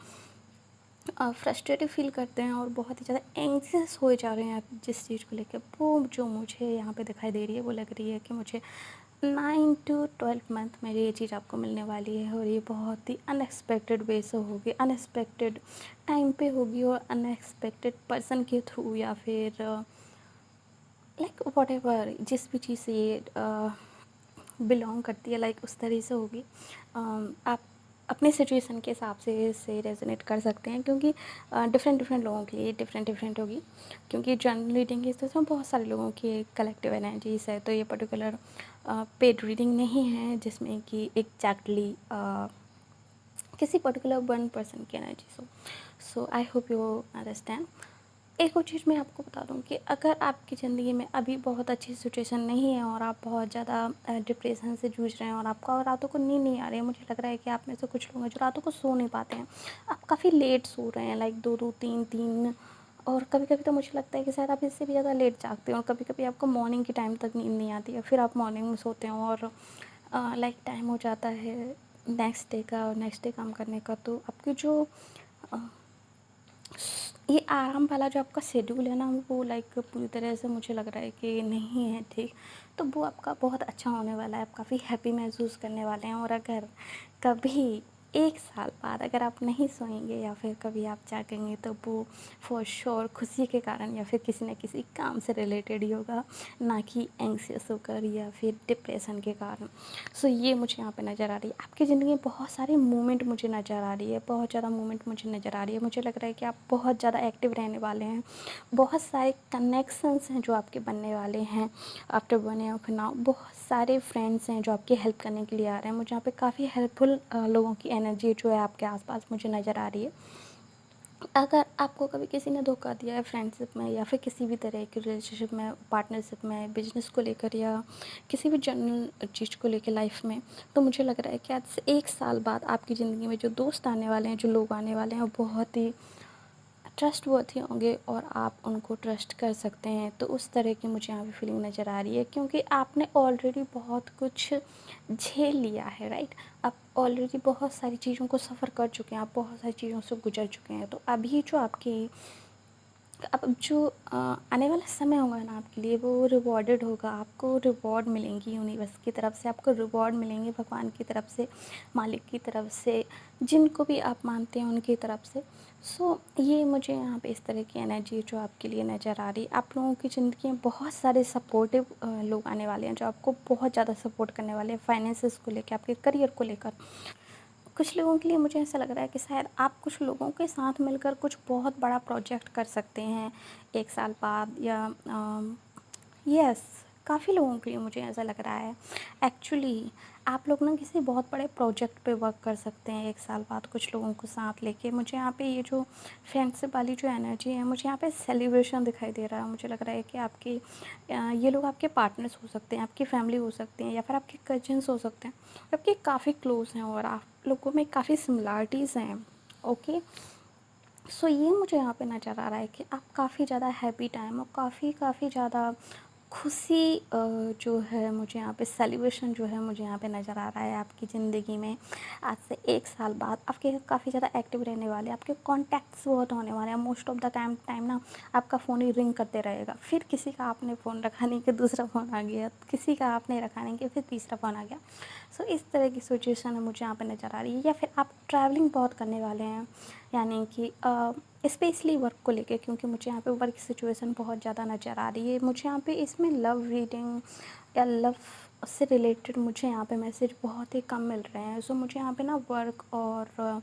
फ्रस्ट्रेटेड फील करते हैं और बहुत ही ज़्यादा एंग्जियस हो जा रहे हैं आप जिस चीज़ को लेकर, वो जो मुझे यहाँ पे दिखाई दे रही है वो लग रही है कि मुझे 9 to 12 मंथ में ये चीज़ आपको मिलने वाली है। और ये बहुत ही अनएक्सपेक्टेड वे से होगी, अनएक्सपेक्टेड टाइम पे होगी और अनएक्सपेक्टेड पर्सन के थ्रू या फिर लाइक वॉट एवर जिस भी चीज़ से ये बिलोंग करती है लाइक उस तरह से होगी। आप अपने सिचुएशन के हिसाब से इसे रेजोनेट कर सकते हैं, क्योंकि डिफरेंट डिफरेंट लोगों के लिए डिफरेंट डिफरेंट होगी। क्योंकि जनरल रीडिंग के इसमें बहुत सारे लोगों की कलेक्टिव एनर्जीज है, तो ये पर्टिकुलर पेड रीडिंग नहीं है जिसमें कि एग्जैक्टली किसी पर्टिकुलर वन पर्सन की energy so I hope you understand. एक और चीज़ मैं आपको बता दूं कि अगर आपकी ज़िंदगी में अभी बहुत अच्छी सिचुएशन नहीं है और आप बहुत ज़्यादा डिप्रेशन से जूझ रहे हैं और आपका रातों को नींद नहीं आ रही है, मुझे लग रहा है कि आप में से कुछ लोग हैं जो रातों को सो नहीं पाते हैं, आप काफ़ी लेट सो रहे हैं, लाइक 2-2 3-3, और कभी कभी तो मुझे लगता है कि शायद आप इससे भी ज़्यादा लेट जागते हैं और कभी कभी आपको मॉर्निंग के टाइम तक नींद नहीं आती है, फिर आप मॉर्निंग में सोते हैं और लाइक टाइम हो जाता है नेक्स्ट डे का, और नेक्स्ट डे काम करने का, तो आपकी जो अ, ये आराम वाला जो आपका शेड्यूल है ना, वो लाइक पूरी तरह से मुझे लग रहा है कि नहीं है ठीक। तो वो आपका बहुत अच्छा होने वाला है, आप काफ़ी हैप्पी महसूस करने वाले हैं। और अगर कभी 1 साल बाद अगर आप नहीं सोएंगे या फिर कभी आप जागेंगे तो वो फॉर श्योर खुशी के कारण या फिर किसी न किसी काम से रिलेटेड ही होगा, ना कि एंग्सियस होकर या फिर डिप्रेशन के कारण। सो ये मुझे यहाँ पे नज़र आ रही है। आपकी ज़िंदगी में बहुत सारी मूवमेंट मुझे नज़र आ रही है, बहुत ज़्यादा मूवमेंट मुझे नज़र आ रही है। मुझे लग रहा है कि आप बहुत ज़्यादा एक्टिव रहने वाले हैं, बहुत सारे कनेक्शंस हैं जो आपके बनने वाले हैं आफ्टर 1 ईयर ऑफ नाउ। बहुत सारे फ्रेंड्स हैं जो आपकी हेल्प करने के लिए आ रहे हैं। मुझे यहाँ पे काफ़ी हेल्पफुल लोगों की एनर्जी जो है आपके आसपास मुझे नज़र आ रही है। अगर आपको कभी किसी ने धोखा दिया है फ्रेंडशिप में या फिर किसी भी तरह की रिलेशनशिप में, पार्टनरशिप में, बिजनेस को लेकर या किसी भी जनरल चीज़ को लेकर लाइफ में, तो मुझे लग रहा है कि आज से 1 साल बाद आपकी ज़िंदगी में जो दोस्त आने वाले हैं, जो लोग आने वाले हैं, वो बहुत ही ट्रस्टवर्थी होंगे और आप उनको ट्रस्ट कर सकते हैं। तो उस तरह की मुझे यहाँ पे फीलिंग नज़र आ रही है, क्योंकि आपने ऑलरेडी बहुत कुछ झेल लिया है, राइट। आप ऑलरेडी बहुत सारी चीज़ों को सफ़र कर चुके हैं, आप बहुत सारी चीज़ों से गुजर चुके हैं। तो अभी जो आपकी अब जो आने वाला समय होगा ना आपके लिए, वो रिवॉर्डेड होगा। आपको रिवॉर्ड मिलेंगी यूनिवर्स की तरफ से, आपको रिवॉर्ड मिलेंगे भगवान की तरफ से, मालिक की तरफ से, जिनको भी आप मानते हैं उनकी तरफ से। सो ये मुझे यहाँ पे इस तरह की एनर्जी जो आपके लिए नज़र आ रही है। आप लोगों की ज़िंदगी में बहुत सारे सपोर्टिव लोग आने वाले हैं जो आपको बहुत ज़्यादा सपोर्ट करने वाले हैं, फाइनेंसेस को लेकर, आपके करियर को लेकर। कुछ लोगों के लिए मुझे ऐसा लग रहा है कि शायद आप कुछ लोगों के साथ मिलकर कुछ बहुत बड़ा प्रोजेक्ट कर सकते हैं 1 साल बाद, या यस, काफ़ी लोगों के लिए मुझे ऐसा लग रहा है। एक्चुअली आप लोग ना किसी बहुत बड़े प्रोजेक्ट पे वर्क कर सकते हैं 1 साल बाद कुछ लोगों को साथ लेके। मुझे यहाँ पे ये जो फ्रेंडशिप वाली जो एनर्जी है, मुझे यहाँ पे सेलिब्रेशन दिखाई दे रहा है। मुझे लग रहा है कि आपकी ये लोग आपके पार्टनर्स हो सकते हैं, आपकी फैमिली हो सकती हैं, या फिर आपके कजिन्स हो सकते हैं, आपके काफ़ी क्लोज हैं और आप लोगों में काफ़ी सिमिलरिटीज़ हैं। ओके, सो ये मुझे यहाँ पे नज़र आ रहा है कि आप काफ़ी ज़्यादा हैप्पी टाइम और काफ़ी काफ़ी ज़्यादा खुशी जो है, मुझे यहाँ पे सेलिब्रेशन जो है मुझे यहाँ पे नज़र आ रहा है आपकी ज़िंदगी में। आज से 1 साल बाद आपके काफ़ी ज़्यादा एक्टिव रहने वाले हैं, आपके कॉन्टैक्ट्स बहुत होने वाले हैं। मोस्ट ऑफ द टाइम ना आपका फ़ोन ही रिंग करते रहेगा, फिर किसी का आपने फ़ोन रखा नहीं कि दूसरा फ़ोन आ गया, किसी का आपने रखा नहीं कि फिर तीसरा फ़ोन आ गया। सो इस तरह की सिचुएशन है मुझे यहाँ पे नज़र आ रही है। या फिर आप ट्रैवलिंग बहुत करने वाले हैं, यानी कि स्पेशली वर्क को लेके, क्योंकि मुझे यहाँ पे वर्क सिचुएशन बहुत ज़्यादा नज़र आ रही है। मुझे यहाँ पे इसमें लव रीडिंग या लव से रिलेटेड मुझे यहाँ पे मैसेज बहुत ही कम मिल रहे हैं। सो मुझे यहाँ पे ना वर्क और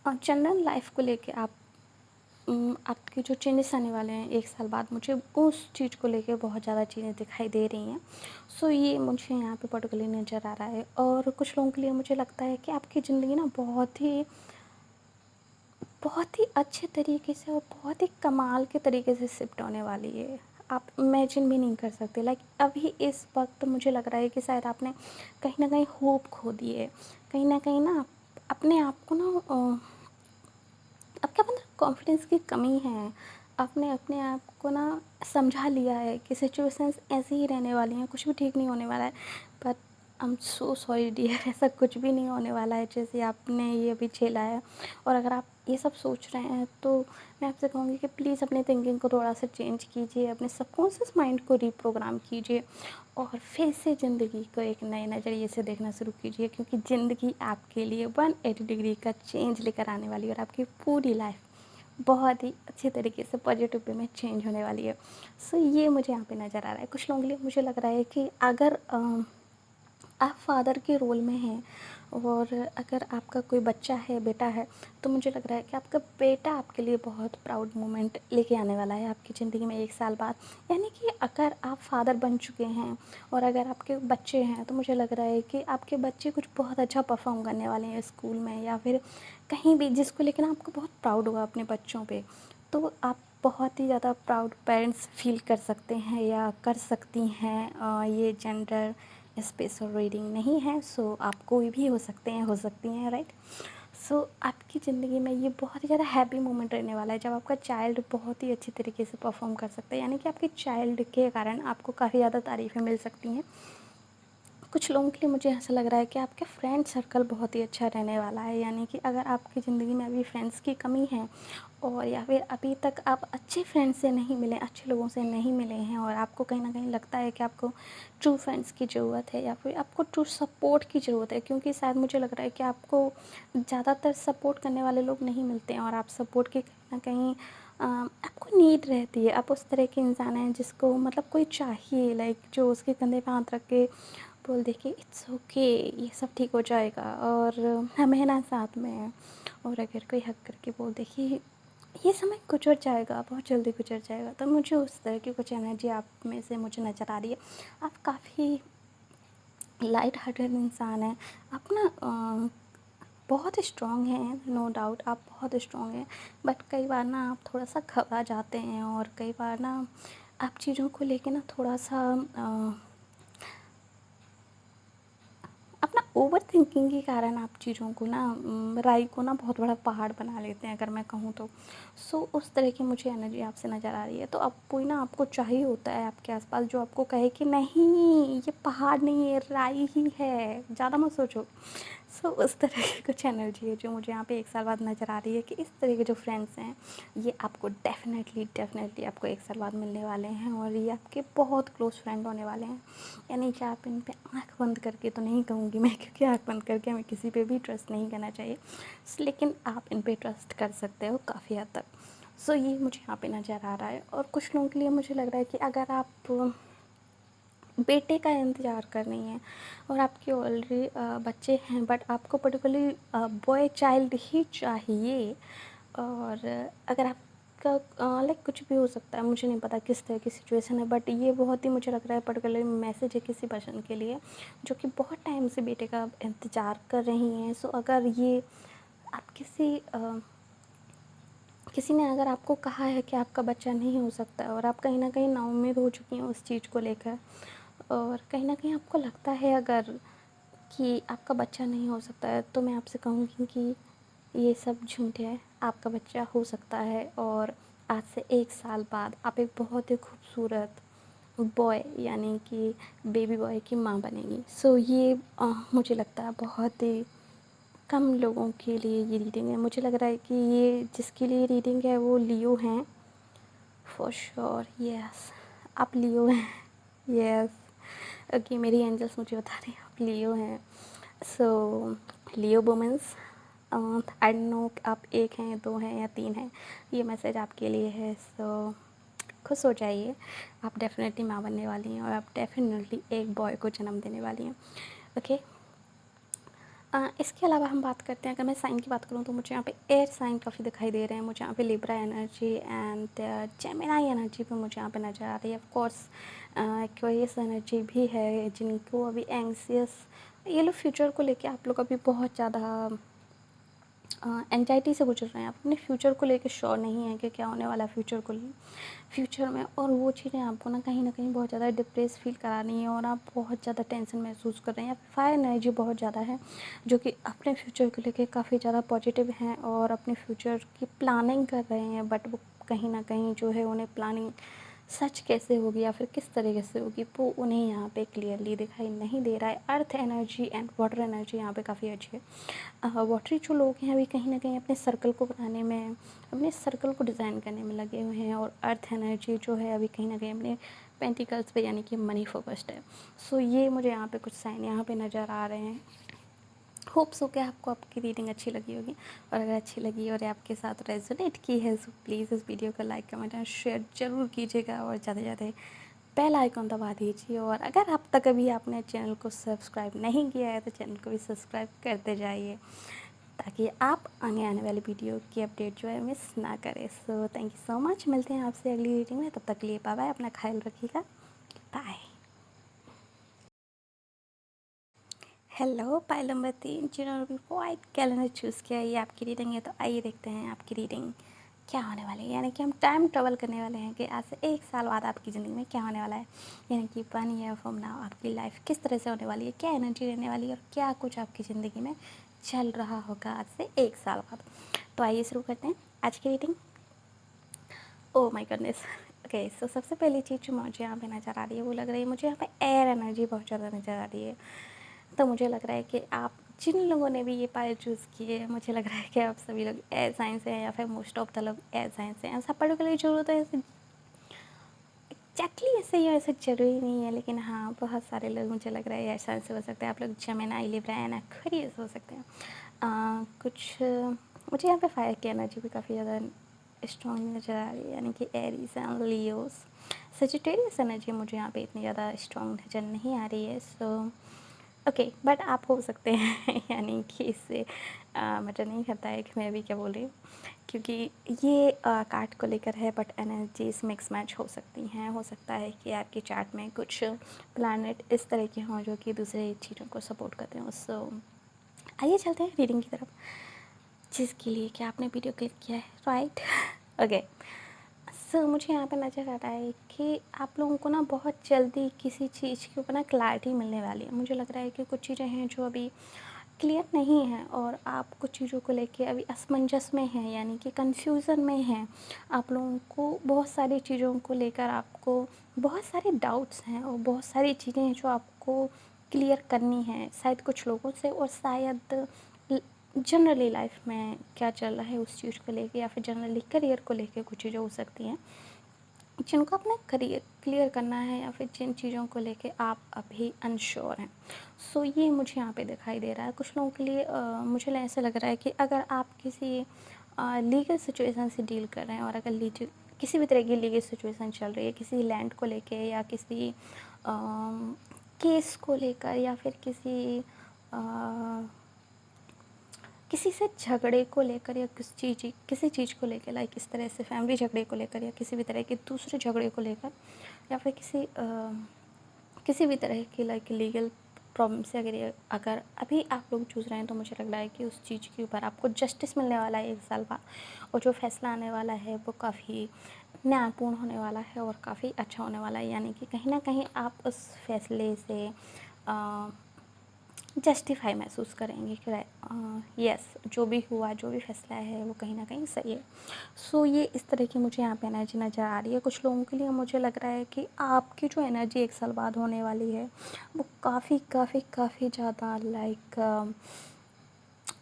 जनरल लाइफ को लेके आपके जो चेंजेस आने वाले हैं 1 साल बाद, मुझे उस चीज़ को लेके बहुत ज़्यादा चीज़ें दिखाई दे रही हैं। सो ये मुझे यहाँ पे पर्टिकुलरली नज़र आ रहा है। और कुछ लोगों के लिए मुझे लगता है कि आपकी ज़िंदगी ना बहुत ही अच्छे तरीके से और बहुत ही कमाल के तरीके से शिफ्ट होने वाली है। आप इमेजिन भी नहीं कर सकते। लाइक अभी इस वक्त मुझे लग रहा है कि शायद आपने कहीं ना कहीं होप खो दी है, कहीं ना कहीं ना अपने आप को ना आपके अंदर कॉन्फिडेंस की कमी है। आपने अपने आप को ना समझा लिया है कि सिचुएशंस ऐसी ही रहने वाली हैं, कुछ भी ठीक नहीं होने वाला है। But I am so sorry dear, ऐसा कुछ भी नहीं होने वाला है जैसे आपने ये अभी झेला है। और अगर आप ये सब सोच रहे हैं तो मैं आपसे कहूँगी कि प्लीज़ अपने थिंकिंग को थोड़ा सा चेंज कीजिए, अपने सबकॉन्शियस माइंड को रीप्रोग्राम कीजिए और फिर से ज़िंदगी को एक नए नज़रिए से देखना शुरू कीजिए, क्योंकि ज़िंदगी आपके लिए 180 डिग्री का चेंज लेकर आने वाली है और आपकी पूरी लाइफ बहुत ही अच्छे तरीके से पॉजिटिव वे में चेंज होने वाली है। सो ये मुझे यहाँ पे नज़र आ रहा है। कुछ लोगों के लिए मुझे लग रहा है कि अगर आप फादर के रोल में हैं, और अगर आपका कोई बच्चा है, बेटा है, तो मुझे लग रहा है कि आपका बेटा आपके लिए बहुत प्राउड मोमेंट लेके आने वाला है आपकी ज़िंदगी में 1 साल बाद। यानी कि अगर आप फादर बन चुके हैं और अगर आपके बच्चे हैं, तो मुझे लग रहा है कि आपके बच्चे कुछ बहुत अच्छा परफॉर्म करने वाले हैं स्कूल में या फिर कहीं भी, जिसको लेकर ना आपको बहुत प्राउड होगा अपने बच्चों पे। तो आप बहुत ही ज़्यादा प्राउड पेरेंट्स फील कर सकते हैं या कर सकती हैं। ये जेंडर स्पेशल रीडिंग नहीं है, सो आप कोई भी हो सकते हैं, हो सकती हैं, राइट। सो आपकी ज़िंदगी में ये बहुत ही ज़्यादा हैप्पी मोमेंट रहने वाला है जब आपका चाइल्ड बहुत ही अच्छी तरीके से परफॉर्म कर सकता है। यानी कि आपके चाइल्ड के कारण आपको काफ़ी ज़्यादा तारीफ़ें मिल सकती हैं। कुछ लोगों के लिए मुझे ऐसा लग रहा है कि आपके फ्रेंड सर्कल बहुत ही अच्छा रहने वाला है। यानी कि अगर आपकी ज़िंदगी में अभी फ्रेंड्स की कमी है, और या फिर अभी तक आप अच्छे फ्रेंड से नहीं मिले, अच्छे लोगों से नहीं मिले हैं, और आपको कहीं ना कहीं लगता है कि आपको ट्रू फ्रेंड्स की ज़रूरत है या फिर आपको ट्रू सपोर्ट की ज़रूरत है, क्योंकि शायद मुझे लग रहा है कि आपको ज़्यादातर सपोर्ट करने वाले लोग नहीं मिलते हैं, और आप सपोर्ट की कहीं ना कहीं आपको नीड रहती है। आप उस तरह के इंसान हैं जिसको मतलब कोई चाहिए, लाइक जो उसके कंधे पे हाथ रख के बोल दे कि इट्स ओके, ये सब ठीक हो जाएगा और हम है ना साथ में हैं। और अगर कोई हक करके बोल दे कि ये समय गुजर जाएगा, बहुत जल्दी गुजर जाएगा, तो मुझे उस तरह की कुछ एनर्जी आप में से मुझे नज़र आ रही है। आप काफ़ी लाइट हार्टेड इंसान हैं। आप ना बहुत स्ट्रॉन्ग हैं, नो डाउट आप बहुत स्ट्रॉन्ग हैं, बट कई बार ना आप थोड़ा सा घबरा जाते हैं, और कई बार ना आप चीज़ों को लेके ना थोड़ा सा अपना ओवर थिंकिंग के कारण आप चीज़ों को ना राई को ना बहुत बड़ा पहाड़ बना लेते हैं, अगर मैं कहूँ तो। सो उस तरह की मुझे एनर्जी आपसे नज़र आ रही है। तो अब कोई ना आपको चाहिए होता है आपके आसपास जो आपको कहे कि नहीं, ये पहाड़ नहीं है, राई ही है, ज़्यादा मत सोचो। सो उस तरह की कुछ एनर्जी है जो मुझे यहाँ पे 1 साल बाद नज़र आ रही है कि इस तरह के जो फ्रेंड्स हैं ये आपको डेफिनेटली आपको 1 साल बाद मिलने वाले हैं, और ये आपके बहुत क्लोज फ्रेंड होने वाले हैं। यानी कि आप इन पे आँख बंद करके तो नहीं कहूँगी मैं, क्योंकि आँख बंद करके हमें किसी पे भी ट्रस्ट नहीं करना चाहिए, लेकिन आप इन पे ट्रस्ट कर सकते हो काफ़ी हद तक। सो ये मुझे यहाँ पे नज़र आ रहा है। और कुछ लोगों के लिए मुझे लग रहा है कि अगर आप बेटे का इंतज़ार कर रही हैं और आपके ऑलरेडी बच्चे हैं, बट आपको पर्टिकुलरली बॉय चाइल्ड ही चाहिए, और अगर आपका लाइक कुछ भी हो सकता है, मुझे नहीं पता किस तरह की सिचुएशन है, बट ये बहुत ही मुझे लग रहा है पर्टिकुलरली मैसेज है किसी पर्सन के लिए जो कि बहुत टाइम से बेटे का इंतज़ार कर रही हैं। सो अगर ये आप किसी ने अगर आपको कहा है कि आपका बच्चा नहीं हो सकता है, और आप कहीं ना कहीं नाउम्मीद हो चुकी हैं उस चीज़ को लेकर, और कहीं ना कहीं आपको लगता है अगर कि आपका बच्चा नहीं हो सकता है, तो मैं आपसे कहूँगी कि ये सब झूठ है। आपका बच्चा हो सकता है, और आज से 1 साल बाद आप एक बहुत ही खूबसूरत बॉय यानी कि बेबी बॉय की माँ बनेंगी। सो ये मुझे लगता है बहुत ही कम लोगों के लिए ये रीडिंग है। मुझे लग रहा है कि ये जिसके लिए रीडिंग है वो लियो हैं, फॉर श्योर, यस आप लियो हैं, यस। ओके, मेरी एंजल्स मुझे बता रही हैं आप लियो हैं। सो लियो वुमेंस, आई डोंट नो आप 1 हैं, 2 हैं या 3 हैं, ये मैसेज आपके लिए है। सो खुश हो जाइए, आप डेफिनेटली माँ बनने वाली हैं, और आप डेफिनेटली एक बॉय को जन्म देने वाली हैं। ओके, इसके अलावा हम बात करते हैं, अगर मैं साइन की बात करूँ तो मुझे यहाँ पे एयर साइन काफ़ी दिखाई दे रहे हैं। मुझे यहाँ पे Libra energy and Gemini energy भी मुझे यहाँ पे नज़र आ रही है। ऑफ कोर्स एक्वेरियस एनर्जी भी है, जिनको अभी एंग्सियस, ये लोग फ्यूचर को लेके आप लोग अभी बहुत ज़्यादा एंजाइटी से गुजर रहे हैं। आप अपने फ्यूचर को लेके श्योर नहीं है कि क्या होने वाला है फ्यूचर में, और वो चीज़ें आपको ना कहीं बहुत ज़्यादा डिप्रेस फील करा रही हैं, और आप बहुत ज़्यादा टेंशन महसूस कर रहे हैं। फायर एनर्जी बहुत ज़्यादा है जो कि अपने फ्यूचर को लेके काफ़ी ज़्यादा पॉजिटिव हैं और अपने फ्यूचर की प्लानिंग कर रहे हैं, बट वो कहीं ना कहीं जो है उन्हें प्लानिंग सच कैसे होगी या फिर किस तरीके से होगी वो उन्हें यहाँ पे क्लियरली दिखाई नहीं दे रहा है। Earth energy and water energy यहाँ पे काफ़ी अच्छी है। वाटरी जो लोग हैं अभी कहीं ना कहीं अपने सर्कल को बनाने में, अपने सर्कल को डिज़ाइन करने में लगे हुए हैं, और अर्थ एनर्जी जो है अभी कहीं ना कहीं अपने पेंटिकल्स पे यानी कि मनी फोकस्ड है। सो ये मुझे यहाँ पे कुछ साइन यहाँ पे नज़र आ रहे हैं। होप्स हो कि आपको आपकी रीडिंग अच्छी लगी होगी, और अगर अच्छी लगी और आपके साथ रेजोनेट की है, सो प्लीज़ इस वीडियो को लाइक कमेंट और शेयर ज़रूर कीजिएगा, और ज़्यादा से ज़्यादा बेल आइकन दबा दीजिए, और अगर अब तक अभी आपने चैनल को सब्सक्राइब नहीं किया है तो चैनल को भी सब्सक्राइब करते जाइए, ताकि आप आने आने वाली वीडियो की अपडेट जो है मिस ना करें। So thank you so much, मिलते हैं आपसे अगली रीडिंग में, तब तक के लिए बाय बाय, अपना ख्याल रखिएगा, बाय। हेलो, पाइल नंबर 3 जिन्होंने भी वाइट कैलेंडर चूज़ किया है, ये आपकी रीडिंग है। तो आइए देखते हैं आपकी रीडिंग क्या होने वाली है। यानी कि हम टाइम ट्रेवल करने वाले हैं कि आज से 1 साल बाद आपकी ज़िंदगी में क्या होने वाला है। यानी कि 1 ईयर फ्रॉम नाउ आपकी लाइफ किस तरह से होने वाली है, क्या एनर्जी रहने वाली है, और क्या कुछ आपकी ज़िंदगी में चल रहा होगा आज से 1 साल बाद। तो आइए शुरू करते हैं आज की reading. Oh my goodness. Okay, so सबसे पहली चीज़ जो मुझे यहाँ पे नज़र आ रही है वो लग रही है, मुझे यहाँ पे एयर एनर्जी बहुत ज़्यादा नज़र आ रही है। तो मुझे लग रहा है कि आप जिन लोगों ने भी ये पायल चूज़ किए हैं, मुझे लग रहा है कि आप सभी लोग एयर साइंस हैं, या फिर मोस्ट ऑफ द लोग एयर साइंस हैं। ऐसा पर्टिकुलर ज़रूरत है, ऐसे एग्जैक्टली ऐसे ही ऐसे ज़रूरी नहीं है, लेकिन हाँ बहुत सारे लोग मुझे लग रहा है एयर साइंस से हो सकते हैं। आप लोग जेमिनी, लिब्रा एंड एक्वेरियस हो सकते हैं। कुछ मुझे यहाँ पे फायर की एनर्जी भी काफ़ी ज़्यादा स्ट्रॉन्ग नज़र आ रही है, यानी कि Aries and Leos. Sagittarius energy मुझे यहाँ पे इतनी ज़्यादा स्ट्रॉन्ग नज़र नहीं आ रही है। सो ओके, बट आप हो सकते हैं यानी कि इससे मैटर नहीं करता है कि मैं भी क्या बोल रही हूँ, क्योंकि ये कार्ड को लेकर है, बट एनर्जीज मिक्स मैच हो सकती हैं। हो सकता है कि आपकी चार्ट में कुछ प्लैनेट इस तरह के हों जो कि दूसरे चीज़ों को सपोर्ट करते हों। सो आइए चलते हैं रीडिंग की तरफ, जिसके लिए कि आपने वीडियो क्लिक किया है, राइट। ओके, सो मुझे यहाँ पे नज़र आ रहा है कि आप लोगों को ना बहुत जल्दी किसी चीज़ के ऊपर ना क्लैरिटी मिलने वाली है। मुझे लग रहा है कि कुछ चीज़ें हैं जो अभी क्लियर नहीं हैं, और आप कुछ चीज़ों को लेके अभी असमंजस में हैं, यानी कि कन्फ्यूज़न में हैं। आप लोगों को बहुत सारी चीज़ों को लेकर आपको बहुत सारे डाउट्स हैं, और बहुत सारी चीज़ें हैं जो आपको क्लियर करनी है, शायद कुछ लोगों से, और शायद जनरली लाइफ में क्या चल रहा है उस चीज़ को लेके, या फिर जनरली करियर को लेके कुछ चीज़ें हो सकती हैं जिनको अपना करियर क्लियर करना है, या फिर जिन चीज़ों को लेके आप अभी अनश्योर हैं। सो ये मुझे यहाँ पे दिखाई दे रहा है कुछ लोगों के लिए। मुझे ऐसा लग रहा है कि अगर आप किसी लीगल सिचुएशन से डील कर रहे हैं, और अगर लीगल किसी भी तरह की लीगल सिचुएशन चल रही है, किसी लैंड को लेके, या किसी केस को लेकर, या फिर किसी से झगड़े को लेकर, या किसी चीज़ को लेकर, लाइक इस तरह से फैमिली झगड़े को लेकर, या किसी भी तरह के दूसरे झगड़े को लेकर, या फिर किसी भी तरह की लाइक लीगल प्रॉब्लम से अगर अभी आप लोग जूझ रहे हैं, तो मुझे लग रहा है कि उस चीज़ के ऊपर आपको जस्टिस मिलने वाला है 1 साल बाद, और जो फैसला आने वाला है वो काफ़ी न्यायपूर्ण होने वाला है, और काफ़ी अच्छा होने वाला है। यानी कि कहीं ना कहीं आप उस फैसले से जस्टिफाई महसूस करेंगे कि यस, जो भी हुआ, जो भी फैसला है वो कहीं ना कहीं सही है। सो ये इस तरह की मुझे यहाँ पे एनर्जी नज़र आ रही है कुछ लोगों के लिए। मुझे लग रहा है कि आपकी जो एनर्जी 1 साल बाद होने वाली है वो काफ़ी काफ़ी काफ़ी ज़्यादा लाइक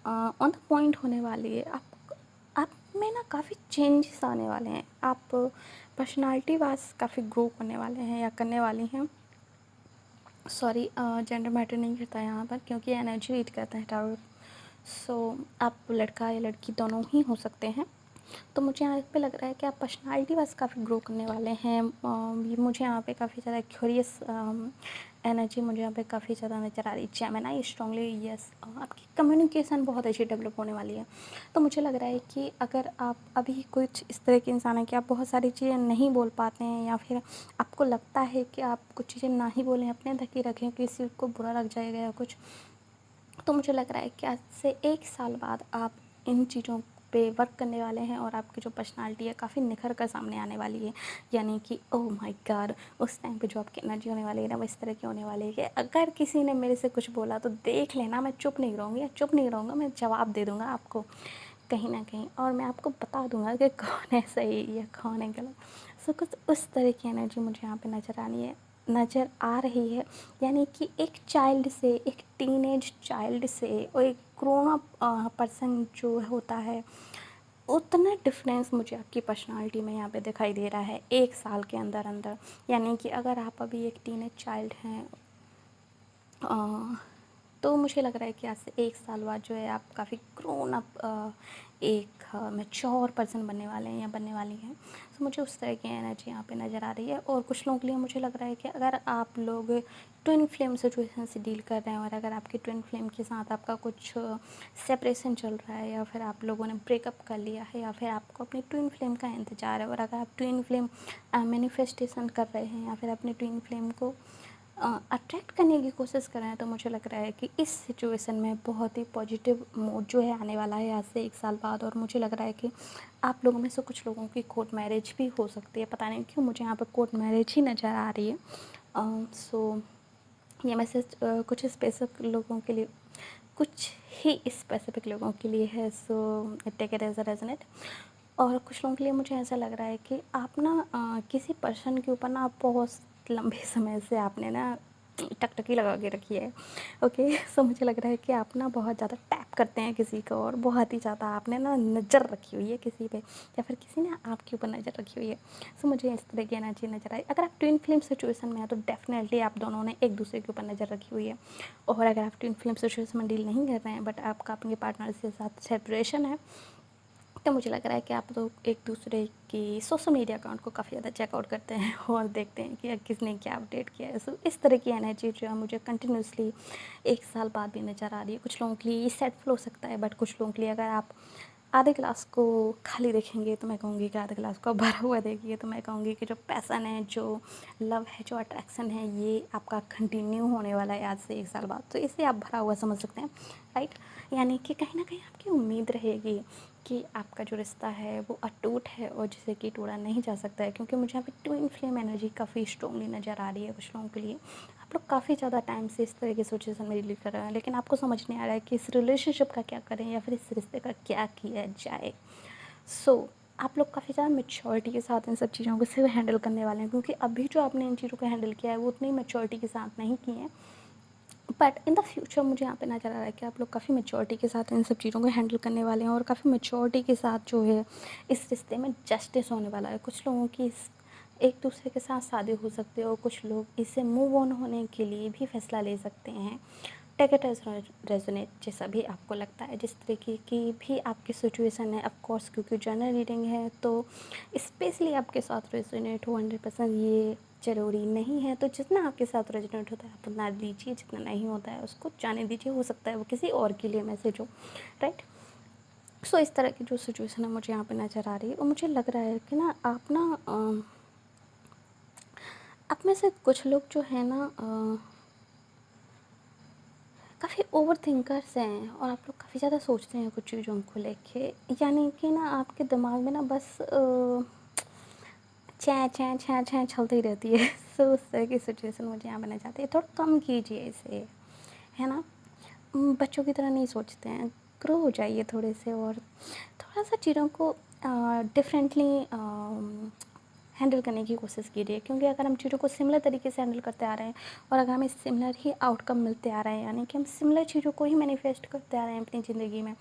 ऑन द पॉइंट होने वाली है। आप में ना काफ़ी चेंजेस आने वाले हैं। आप पर्सनालिटी वाइज काफ़ी ग्रो करने वाले हैं, या करने वाली हैं। सॉरी, जेंडर मैटर नहीं करता है यहाँ पर, क्योंकि एनर्जी रीड करता है टारो। सो आप लड़का या लड़की दोनों ही हो सकते हैं। तो मुझे यहाँ पे लग रहा है कि आप पर्सनालिटी वाइज काफ़ी ग्रो करने वाले हैं। ये मुझे यहाँ पे काफ़ी ज़्यादा क्यूरियस एनर्जी मुझे यहाँ पे काफ़ी ज़्यादा नज़र आ रही है। जेमिनी स्ट्रांगली यस, आपकी कम्युनिकेशन बहुत अच्छी डेवलप होने वाली है। तो मुझे लग रहा है कि अगर आप अभी कुछ इस तरह के इंसान हैं कि आप बहुत सारी चीज़ें नहीं बोल पाते हैं, या फिर आपको लगता है कि आप कुछ चीज़ें ना ही बोलें, अपने तक ही रखें, किसी को बुरा लग जाएगा या कुछ, तो मुझे लग रहा है कि आज से 1 साल बाद आप इन चीज़ों पे वर्क करने वाले हैं, और आपकी जो पर्सनालिटी है काफ़ी निखर कर सामने आने वाली है। यानी कि ओह माय गॉड, उस टाइम पे जो आपकी एनर्जी होने वाली है ना, वो इस तरह की होने वाली है कि अगर किसी ने मेरे से कुछ बोला तो देख लेना, मैं चुप नहीं रहूँगी, या चुप नहीं रहूँगा, मैं जवाब दे दूँगा आपको कहीं ना कहीं, और मैं आपको बता दूँगा कि कौन है सही या कौन है गलत। सो कुछ उस तरह की एनर्जी मुझे यहाँ पे नज़र आ रही है। यानी कि एक चाइल्ड से, एक टीनेज चाइल्ड से, और एक ग्रोन अप पर्सन जो होता है, उतना डिफरेंस मुझे आपकी पर्सनालिटी में यहाँ पे दिखाई दे रहा है 1 साल के अंदर अंदर। यानी कि अगर आप अभी एक टीनेज चाइल्ड हैं, तो मुझे लग रहा है कि आज से 1 साल बाद जो है आप काफ़ी ग्रोन अप एक मैच्योर पर्सन बनने वाले हैं या बनने वाली हैं। तो मुझे उस तरह की एनर्जी यहाँ पे नज़र आ रही है। और कुछ लोगों के लिए मुझे लग रहा है कि अगर आप लोग ट्विन फ्लेम सिचुएशन से डील कर रहे हैं और अगर आपकी ट्विन फ्लेम के साथ आपका कुछ सेपरेशन चल रहा है या फिर आप लोगों ने ब्रेकअप कर लिया है या फिर आपको अपनी ट्विन फ्लेम का इंतज़ार है और अगर आप ट्विन फ्लेम मैनिफेस्टेशन कर रहे हैं या फिर अपनी ट्विन फ्लेम को अट्रैक्ट करने की कोशिश कर रहे हैं, तो मुझे लग रहा है कि इस सिचुएशन में बहुत ही पॉजिटिव मूड जो है आने वाला है आज से 1 साल बाद। और मुझे लग रहा है कि आप लोगों में से कुछ लोगों की कोर्ट मैरिज भी हो सकती है। पता नहीं क्यों मुझे यहाँ पर कोर्ट मैरिज ही नज़र आ रही है। सो ये मैसेज कुछ स्पेसिफिक लोगों के लिए, कुछ ही स्पेसिफिक लोगों के लिए है। So take it as a resonate. और कुछ लोगों के लिए मुझे ऐसा लग रहा है कि आप ना किसी पर्सन के ऊपर ना बहुत लंबे समय से आपने ना टकटकी लगा के रखी है। ओके, सो मुझे लग रहा है कि आप ना बहुत ज़्यादा टैप करते हैं किसी को और बहुत ही ज़्यादा आपने ना नज़र रखी हुई है किसी पे या फिर किसी ने आपके ऊपर नज़र रखी हुई है। सो मुझे इस तरह की एनर्जी नज़र आई। अगर आप ट्विन फ्लेम सिचुएशन में हैं तो डेफिनेटली आप दोनों ने एक दूसरे के ऊपर नज़र रखी हुई है। और अगर आप ट्विन फ्लेम सिचुएशन में डील नहीं कर रहे हैं बट आपका अपने पार्टनर के साथ सेपरेशन है, तो मुझे लग रहा है कि आप लोग एक दूसरे की सोशल मीडिया अकाउंट को काफ़ी ज़्यादा चेकआउट करते हैं और देखते हैं कि किसने क्या अपडेट किया है। सो इस तरह की एनर्जी जो है मुझे कंटिन्यूसली 1 साल बाद भी नज़र आ रही है। कुछ लोगों के लिए ये सेटफुल हो सकता है बट कुछ लोगों के लिए अगर आप आधे ग्लास को खाली देखेंगे तो मैं कहूँगी कि आधे ग्लास को भरा हुआ देखिए तो मैं कहूँगी कि जो पैसन है, जो लव है, जो अट्रैक्शन है, ये आपका कंटिन्यू होने वाला है आज से 1 साल बाद। तो इसे आप भरा हुआ समझ सकते हैं, राइट। यानी कि कहीं ना कहीं आपकी उम्मीद रहेगी कि आपका जो रिश्ता है वो अटूट है और जिसे कि तोड़ा नहीं जा सकता है। क्योंकि मुझे यहाँ पे ट्विन फ्लेम एनर्जी काफ़ी स्ट्रॉन्गली नज़र आ रही है कुछ लोगों के लिए। आप लोग काफ़ी ज़्यादा टाइम से इस तरह की सिचुएशन में डील कर रहे हैं लेकिन आपको समझ नहीं आ रहा है कि इस रिलेशनशिप का क्या करें या फिर इस रिश्ते का क्या किया जाए। सो आप लोग काफ़ी ज़्यादा मैच्योरिटी के साथ इन सब चीज़ों को सिर्फ हैंडल करने वाले हैं क्योंकि अभी जो आपने इन चीज़ों को हैंडल किया है वो उतनी मैच्योरिटी के साथ नहीं किए हैं। बट इन द फ्यूचर मुझे यहाँ पे नज़र आ रहा है कि आप लोग काफ़ी मैच्योरिटी के साथ इन सब चीज़ों को हैंडल करने वाले हैं और काफ़ी मैच्योरिटी के साथ जो है इस रिश्ते में जस्टिस होने वाला है। कुछ लोगों की एक दूसरे के साथ शादी हो सकती है और कुछ लोग इससे मूव ऑन होने के लिए भी फैसला ले सकते हैं। टेक इट एज रेजोनेट, जैसा भी आपको लगता है, जिस तरीके की भी आपकी सिचुएशन है। ऑफ कोर्स क्योंकि जनरल रीडिंग है तो स्पेशली आपके साथ रेजोनेट हो 100% ये ज़रूरी नहीं है। तो जितना आपके साथ रेजोनेट होता है आप उतना लीजिए, जितना नहीं होता है उसको जाने दीजिए। हो सकता है वो किसी और के लिए मैसेज हो, राइट। सो इस तरह की जो सिचुएशन है मुझे यहाँ पे नज़र आ रही है और मुझे लग रहा है कि ना आप ना आप में से कुछ लोग जो है ना काफ़ी ओवर थिंकर्स हैं और आप लोग काफ़ी ज़्यादा सोचते हैं कुछ चीज़ों को लेके। यानी कि ना आपके दिमाग में ना बस चैं चैं चैं चैं चलती रहती है। सो उस तरह की सिचुएशन मुझे यहाँ बनना चाहती है। थोड़ा कम कीजिए इसे, है ना। बच्चों की तरह नहीं सोचते हैं, ग्रो हो जाइए थोड़े से और थोड़ा सा चीज़ों को डिफरेंटली हैंडल करने की कोशिश कीजिए। क्योंकि अगर हम चीज़ों को सिमिलर तरीके से हैंडल करते आ रहे हैं और अगर हमें सिमिलर ही आउटकम मिलते आ रहे हैं, यानी कि हम सिमिलर चीज़ों को ही मैनिफेस्ट करते आ रहे हैं अपनी ज़िंदगी में,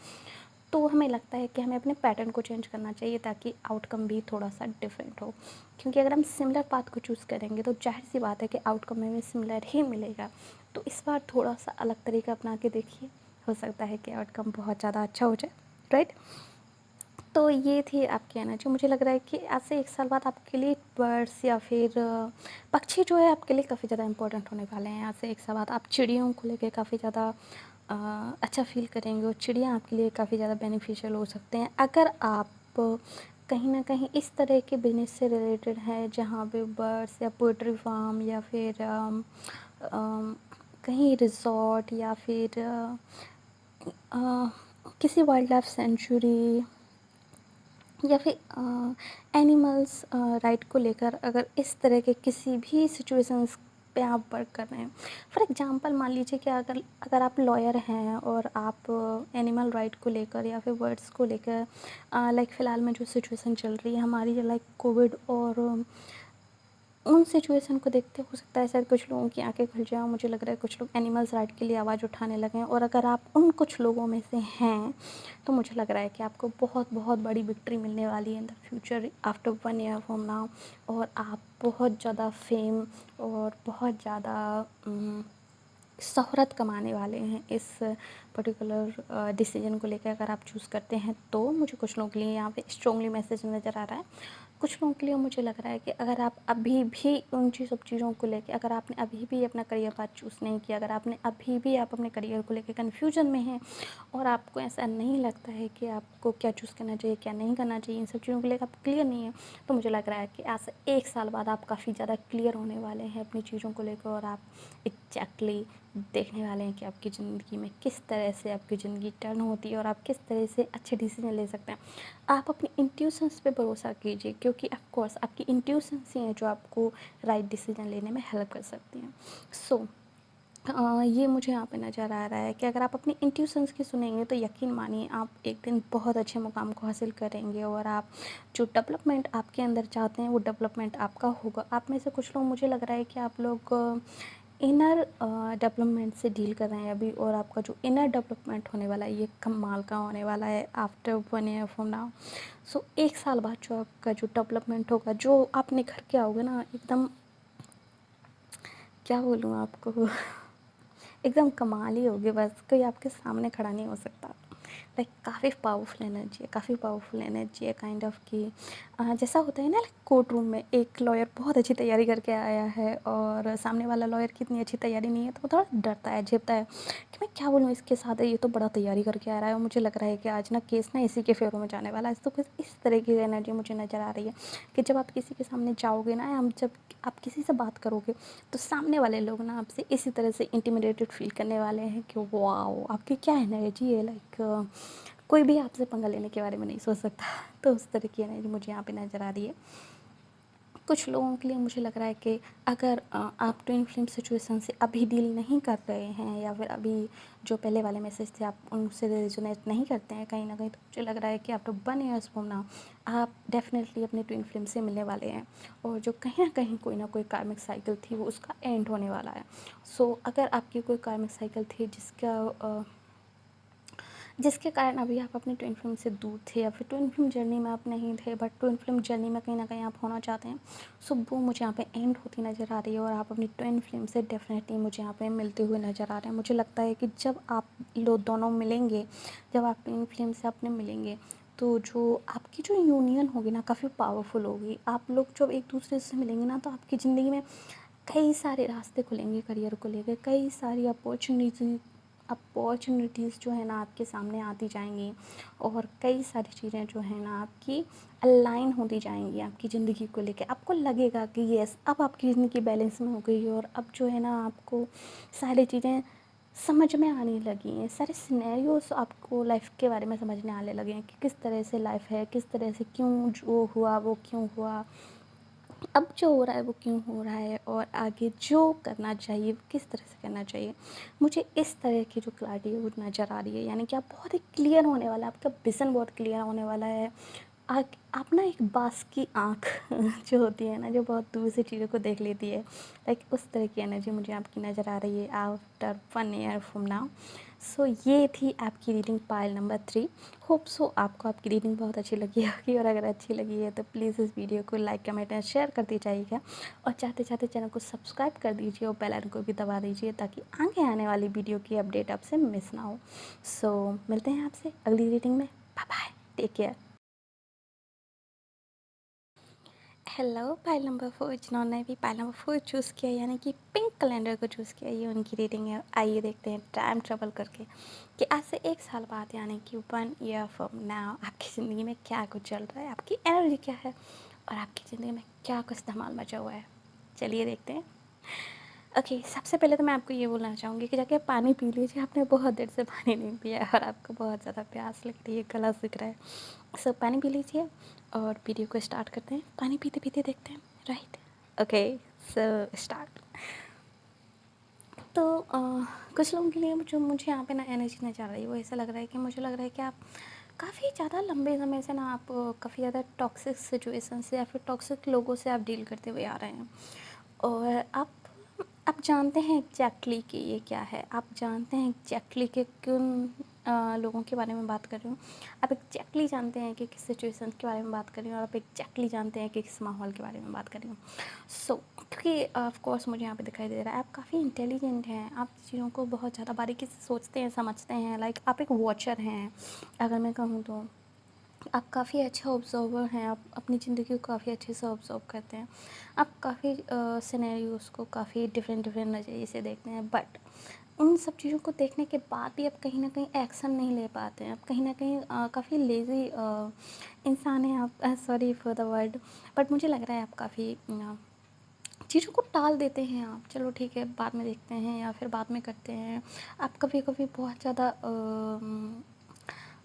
तो हमें लगता है कि हमें अपने पैटर्न को चेंज करना चाहिए ताकि आउटकम भी थोड़ा सा डिफरेंट हो। क्योंकि अगर हम सिमिलर पाथ को चूज़ करेंगे तो जाहिर सी बात है कि आउटकम में सिमिलर ही मिलेगा। तो इस बार थोड़ा सा अलग तरीका अपना के देखिए, हो सकता है कि आउटकम बहुत ज़्यादा अच्छा हो जाए, राइट। तो ये थी आपकी एनर्जी। मुझे लग रहा है कि आज से 1 साल बाद आपके लिए बर्ड्स या फिर पक्षी जो है आपके लिए काफ़ी ज़्यादा इंपॉर्टेंट होने वाले हैं। आज से 1 साल बाद आप चिड़ियों को लेके काफ़ी ज़्यादा अच्छा फील करेंगे और चिड़िया आपके लिए काफ़ी ज़्यादा बेनिफिशियल हो सकते हैं। अगर आप कहीं ना कहीं इस तरह के बिजनेस से रिलेटेड है जहाँ पे बर्ड्स या पोल्ट्री फार्म या फिर कहीं रिजॉर्ट या फिर किसी वाइल्ड लाइफ सेंचुरी या फिर एनिमल्स राइट को लेकर अगर इस तरह के किसी भी सिचुएशंस पे आप वर्क कर रहे हैं। फॉर एग्जांपल मान लीजिए कि अगर अगर आप लॉयर हैं और आप एनिमल राइट को लेकर या फिर वर्ड्स को लेकर लाइक फ़िलहाल में जो सिचुएशन चल रही है हमारी, लाइक कोविड, और उन सिचुएशन को देखते हो सकता है शायद कुछ लोगों की आंखें खुल जाए। मुझे लग रहा है कुछ लोग एनिमल्स राइट के लिए आवाज़ उठाने लगे हैं और अगर आप उन कुछ लोगों में से हैं तो मुझे लग रहा है कि आपको बहुत बहुत बड़ी विक्ट्री मिलने वाली है in the future after 1 year from now. और आप बहुत ज़्यादा फेम और बहुत ज़्यादा शोहरत कमाने वाले हैं इस पर्टिकुलर डिसीजन को लेकर अगर आप चूज़ करते हैं तो। मुझे कुछ लोगों के लिए यहाँ पे स्ट्रॉन्गली मैसेज नज़र आ रहा है। कुछ लोगों के लिए मुझे लग रहा है कि अगर आप अभी भी उन सब चीज़ों को लेके, अगर आपने अभी भी अपना करियर पाथ चूज़ नहीं किया, अगर आपने अभी भी आप अपने करियर को लेके कन्फ्यूजन में हैं और आपको ऐसा नहीं लगता है कि आपको क्या चूज़ करना चाहिए, क्या नहीं करना चाहिए, इन सब चीज़ों को लेकर आप क्लियर नहीं है, तो मुझे लग रहा है कि आज से 1 साल बाद आप काफ़ी ज़्यादा क्लियर होने वाले हैं अपनी चीज़ों को लेकर और आप एग्जैक्टली देखने वाले हैं कि आपकी ज़िंदगी में किस तरह से आपकी ज़िंदगी टर्न होती है और आप किस तरह से अच्छे डिसीजन ले सकते हैं। आप अपनी इंट्यूशंस पे भरोसा कीजिए, क्योंकि ऑफ कोर्स आपकी इंट्यूशंस ही हैं जो आपको राइट डिसीजन लेने में हेल्प कर सकती हैं। सो ये मुझे यहाँ पे नज़र आ रहा है कि अगर आप अपनी इंट्यूशंस की सुनेंगे तो यकीन मानिए आप एक दिन बहुत अच्छे मुकाम को हासिल करेंगे और आप जो डेवलपमेंट आपके अंदर चाहते हैं वो डेवलपमेंट आपका होगा। आप में से कुछ लोग, मुझे लग रहा है कि आप लोग इनर डेवलपमेंट से डील कर रहे हैं अभी, और आपका जो इनर डेवलपमेंट होने वाला है ये कमाल का होने वाला है आफ्टर 1 ईयर फ्रॉम नाउ। सो 1 साल बाद जो आपका जो डेवलपमेंट होगा, जो आप निखर के आओगे ना, एकदम क्या बोलूँ आपको एकदम कमाल ही होगी, बस कोई आपके सामने खड़ा नहीं हो सकता। लाइक काफ़ी पावरफुल एनर्जी है, काफ़ी पावरफुल एनर्जी है काइंड ऑफ कि जैसा होता है ना, लाइक कोर्ट रूम में एक लॉयर बहुत अच्छी तैयारी करके आया है और सामने वाला लॉयर की इतनी अच्छी तैयारी नहीं है, तो वो थोड़ा डरता है, झेपता है कि मैं क्या बोलूँ इसके साथ, ये तो बड़ा तैयारी करके आ रहा है और मुझे लग रहा है कि आज ना केस ना इसी के फेवरों में जाने वाला है। तो कुछ इस तरह की एनर्जी मुझे नज़र आ रही है कि जब आप किसी के सामने जाओगे ना, हम जब आप किसी से बात करोगे तो सामने वाले लोग ना आपसे इसी तरह से इंटिमिडेटेड फील करने वाले हैं कि वाओ आपकी क्या एनर्जी है, लाइक कोई भी आपसे पंगा लेने के बारे में नहीं सोच सकता। तो उस तरह की एनर्जी मुझे यहाँ पे नज़र आ रही है। कुछ लोगों के लिए मुझे लग रहा है कि अगर आप ट्विन फ्लेम सिचुएशन से अभी डील नहीं कर रहे हैं, या फिर अभी जो पहले वाले मैसेज थे आप उनसे रेजोनेट नहीं करते हैं कहीं ना कहीं, तो मुझे लग रहा है कि आफ्टर 1 ईयर्स फ्रॉम नाउ आप डेफिनेटली अपने ट्विन फ्लेम से मिलने वाले हैं, और जो कहीं ना कहीं कोई ना कोई कार्मिक साइकिल थी वो उसका एंड होने वाला है। सो अगर आपकी कोई कार्मिक साइकिल थी जिसके कारण अभी आप अपने ट्विन फ्लेम से दूर थे, या फिर ट्विन फ्लेम जर्नी में आप नहीं थे, बट ट्विन फ्लेम जर्नी में कहीं ना कहीं आप होना चाहते हैं, सो वो मुझे यहाँ पे एंड होती नज़र आ रही है और आप अपनी ट्विन फ्लेम से डेफिनेटली मुझे यहाँ पे मिलते हुए नज़र आ रहे हैं। मुझे लगता है कि जब आप लोग दोनों मिलेंगे, जब आप ट्विन फ्लेम से अपने मिलेंगे, तो जो आपकी जो यूनियन होगी ना काफ़ी पावरफुल होगी। आप लोग जब एक दूसरे से मिलेंगे ना, तो आपकी ज़िंदगी में कई सारे रास्ते खुलेंगे करियर को लेकर, कई सारी अपॉर्चुनिटीज़ जो है ना आपके सामने आती जाएंगी, और कई सारी चीज़ें जो है ना आपकी अलाइन होती जाएंगी आपकी ज़िंदगी को लेके। आपको लगेगा कि यस अब आपकी ज़िंदगी बैलेंस में हो गई है, और अब जो है ना आपको सारी चीज़ें समझ में आने लगी हैं, सारे सिनेरियोस आपको लाइफ के बारे में समझने आने लगे हैं कि किस तरह से लाइफ है, किस तरह से क्यों जो हुआ वो क्यों हुआ, अब जो हो रहा है वो क्यों हो रहा है, और आगे जो करना चाहिए वो किस तरह से करना चाहिए। मुझे इस तरह की जो क्लैरिटी है वो नज़र आ रही है, यानी कि आप बहुत ही क्लियर होने वाला है, आपका विज़न बहुत क्लियर होने वाला है। आप ना एक बाँस की आँख जो होती है ना, जो बहुत दूर से चीज़ों को देख लेती है, लाइक उस तरह की एनर्जी मुझे आपकी नज़र आ रही है आफ्टर 1 ईयर फ्रॉम नाउ। सो ये थी आपकी reading pile number 3। Hope so आपको आपकी रीडिंग बहुत अच्छी लगी होगी, और अगर अच्छी लगी है तो प्लीज़ इस वीडियो को लाइक कमेंट एंड शेयर कर दीजिएगा, और चाहते चाहते चैनल को सब्सक्राइब कर दीजिए और बेल आइकन को भी दबा दीजिए, ताकि आगे आने वाली वीडियो की अपडेट आपसे मिस ना हो। सो मिलते हैं आपसे अगली रीडिंग में। Bye bye, take care. Hello, pile number 4 जिन्होंने भी पाइल नंबर 4 चूज़ किया, यानी कि पिंक कैलेंडर को चूज़ किया, ये उनकी रीडिंग है। आइए देखते हैं टाइम ट्रेवल करके कि आज से 1 साल बाद, यानी कि 1 ईयर फ्रॉम नाउ आपकी ज़िंदगी में क्या कुछ चल रहा है, आपकी एनर्जी क्या है, और आपकी ज़िंदगी में क्या कुछ धमाल मचा हुआ है। चलिए देखते हैं। ओके, सबसे पहले तो मैं आपको ये बोलना चाहूँगी कि जाके पानी पी लीजिए। आपने बहुत देर से पानी नहीं पिया है और आपको बहुत ज़्यादा प्यास लग रही है, गला सूख रहा है। सो पानी पी लीजिए और वीडियो को स्टार्ट करते हैं। पानी पीते पीते देखते हैं, राइट? Okay, so start. तो कुछ लोगों के लिए जो मुझे यहाँ पे ना एनर्जी नज़र आ रही है, वो ऐसा लग रहा है कि मुझे लग रहा है कि आप काफ़ी ज़्यादा लंबे समय से ना आप काफ़ी ज़्यादा टॉक्सिक सिचुएशन से या फिर टॉक्सिक लोगों से आप डील करते हुए आ रहे हैं, और आप जानते हैं एग्जैक्टली कि ये क्या है, आप जानते हैं एग्जैक्टली कि क्यों लोगों के बारे में बात कर रही हूँ। आप एग्जैक्टली जानते हैं कि किस सिचुएशन के बारे में बात कर रही हूँ और आप एग्जैक्टली जानते हैं कि किस माहौल के बारे में बात कर रही हूँ। सो क्योंकि ऑफ कोर्स मुझे यहाँ पे दिखाई दे रहा है आप काफ़ी इंटेलिजेंट हैं, आप चीज़ों को बहुत ज़्यादा बारीकी से सोचते हैं, समझते हैं। लाइक आप एक वॉचर हैं अगर मैं कहूँ तो। आप काफ़ी अच्छा ऑब्ज़र्वर हैं, आप अपनी ज़िंदगी को काफ़ी अच्छे से ऑब्ज़र्व करते हैं। आप काफ़ी सिनेरियोज़ को काफ़ी डिफरेंट नज़रिए से देखते हैं, बट उन सब चीज़ों को देखने के बाद भी आप कहीं न कहीं एक्शन नहीं ले पाते हैं। आप कहीं न कहीं काफ़ी लेज़ी इंसान हैं आप, sorry for the word, but मुझे लग रहा है आप काफ़ी चीज़ों को टाल देते हैं आप। चलो ठीक है, बाद में देखते हैं या फिर बाद में करते हैं। आप कभी-कभी बहुत ज़्यादा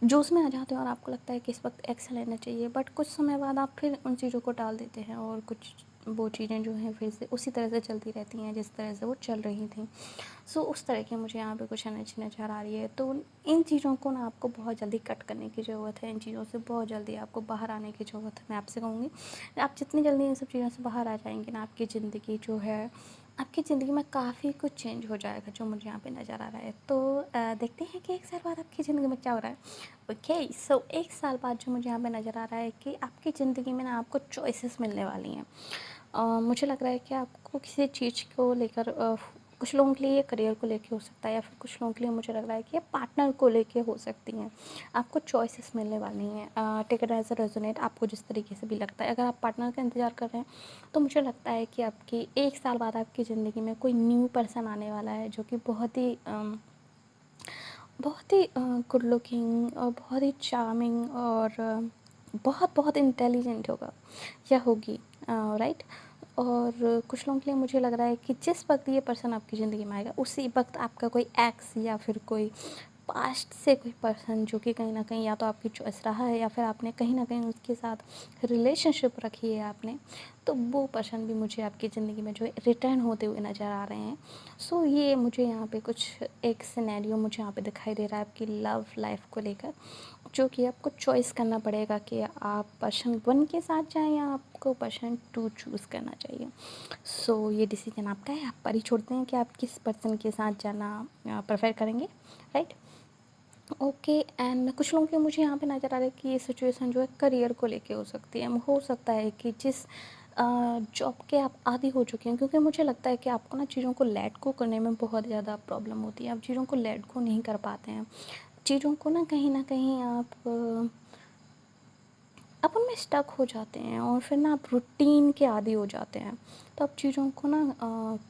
जोश में आ जाते हो और आपको लगता है कि इस वक्त एक्शन लेना चाहिए, बट कुछ समय बाद आप फिर उन चीज़ों को टाल देते हैं और कुछ वो चीज़ें जो हैं फिर से उसी तरह से चलती रहती हैं जिस तरह से वो चल रही थी। सो उस तरह की मुझे यहाँ पे कुछ एनर्जी नज़र आ रही है। तो इन चीज़ों को ना आपको बहुत जल्दी कट करने की ज़रूरत है, इन चीज़ों से बहुत जल्दी आपको बाहर आने की ज़रूरत है। मैं आपसे कहूँगी आप जितनी जल्दी इन सब चीज़ों से बाहर आ जाएंगे ना, आपकी ज़िंदगी जो है, आपकी ज़िंदगी में काफ़ी कुछ चेंज हो जाएगा जो मुझे यहाँ पे नज़र आ रहा है। तो देखते हैं कि 1 साल बाद आपकी ज़िंदगी में क्या हो रहा है। ओके, सो 1 साल बाद जो मुझे यहाँ पे नज़र आ रहा है कि आपकी ज़िंदगी में ना आपको चॉइसेस मिलने वाली हैं। मुझे लग रहा है कि आपको किसी चीज़ को लेकर कुछ लोगों के लिए ये करियर को लेके हो सकता है, या फिर कुछ लोगों के लिए मुझे लग रहा है कि ये पार्टनर को लेके हो सकती हैं। आपको चॉइसेस मिलने वाली हैं। Take it as a resonate, आपको जिस तरीके से भी लगता है। अगर आप पार्टनर का इंतज़ार कर रहे हैं तो मुझे लगता है कि आपकी 1 साल बाद आपकी ज़िंदगी में कोई न्यू पर्सन आने वाला है जो कि बहुत ही गुड लुकिंग और बहुत ही चार्मिंग और बहुत बहुत इंटेलिजेंट होगा या होगी, राइट। और कुछ लोगों के लिए मुझे लग रहा है कि जिस वक्त ये पर्सन आपकी ज़िंदगी में आएगा उसी वक्त आपका कोई एक्स या फिर कोई पास्ट से कोई पर्सन जो कि कहीं ना कहीं या तो आपकी चॉइस रहा है या फिर आपने कहीं ना कहीं उसके साथ रिलेशनशिप रखी है आपने, तो वो पर्सन भी मुझे आपकी ज़िंदगी में जो है रिटर्न होते हुए नज़र आ रहे हैं। सो ये मुझे यहाँ पे कुछ एक सिनेरियो मुझे यहाँ पे दिखाई दे रहा है आपकी लव लाइफ को लेकर, जो कि आपको चॉइस करना पड़ेगा कि आप पर्सन 1 के साथ जाएँ या आपको पर्सन 2 चूज़ करना चाहिए। सो ये डिसीजन आपका है, आप पर ही छोड़ते हैं कि आप किस पर्सन के साथ जाना प्रेफर करेंगे, राइट। ओके, एंड कुछ लोगों के मुझे यहाँ पे नज़र आ रहा है कि ये सिचुएशन जो है करियर को लेके हो सकती है। हो सकता है कि जिस जॉब के आप आदी हो चुके हैं, क्योंकि मुझे लगता है कि आपको ना चीज़ों को लेट गो करने में बहुत ज़्यादा प्रॉब्लम होती है। आप चीज़ों को लेट गो नहीं कर पाते हैं, चीज़ों को ना कहीं आप उनमें स्टक हो जाते हैं और फिर ना आप रूटीन के आदी हो जाते हैं। तो आप चीज़ों को ना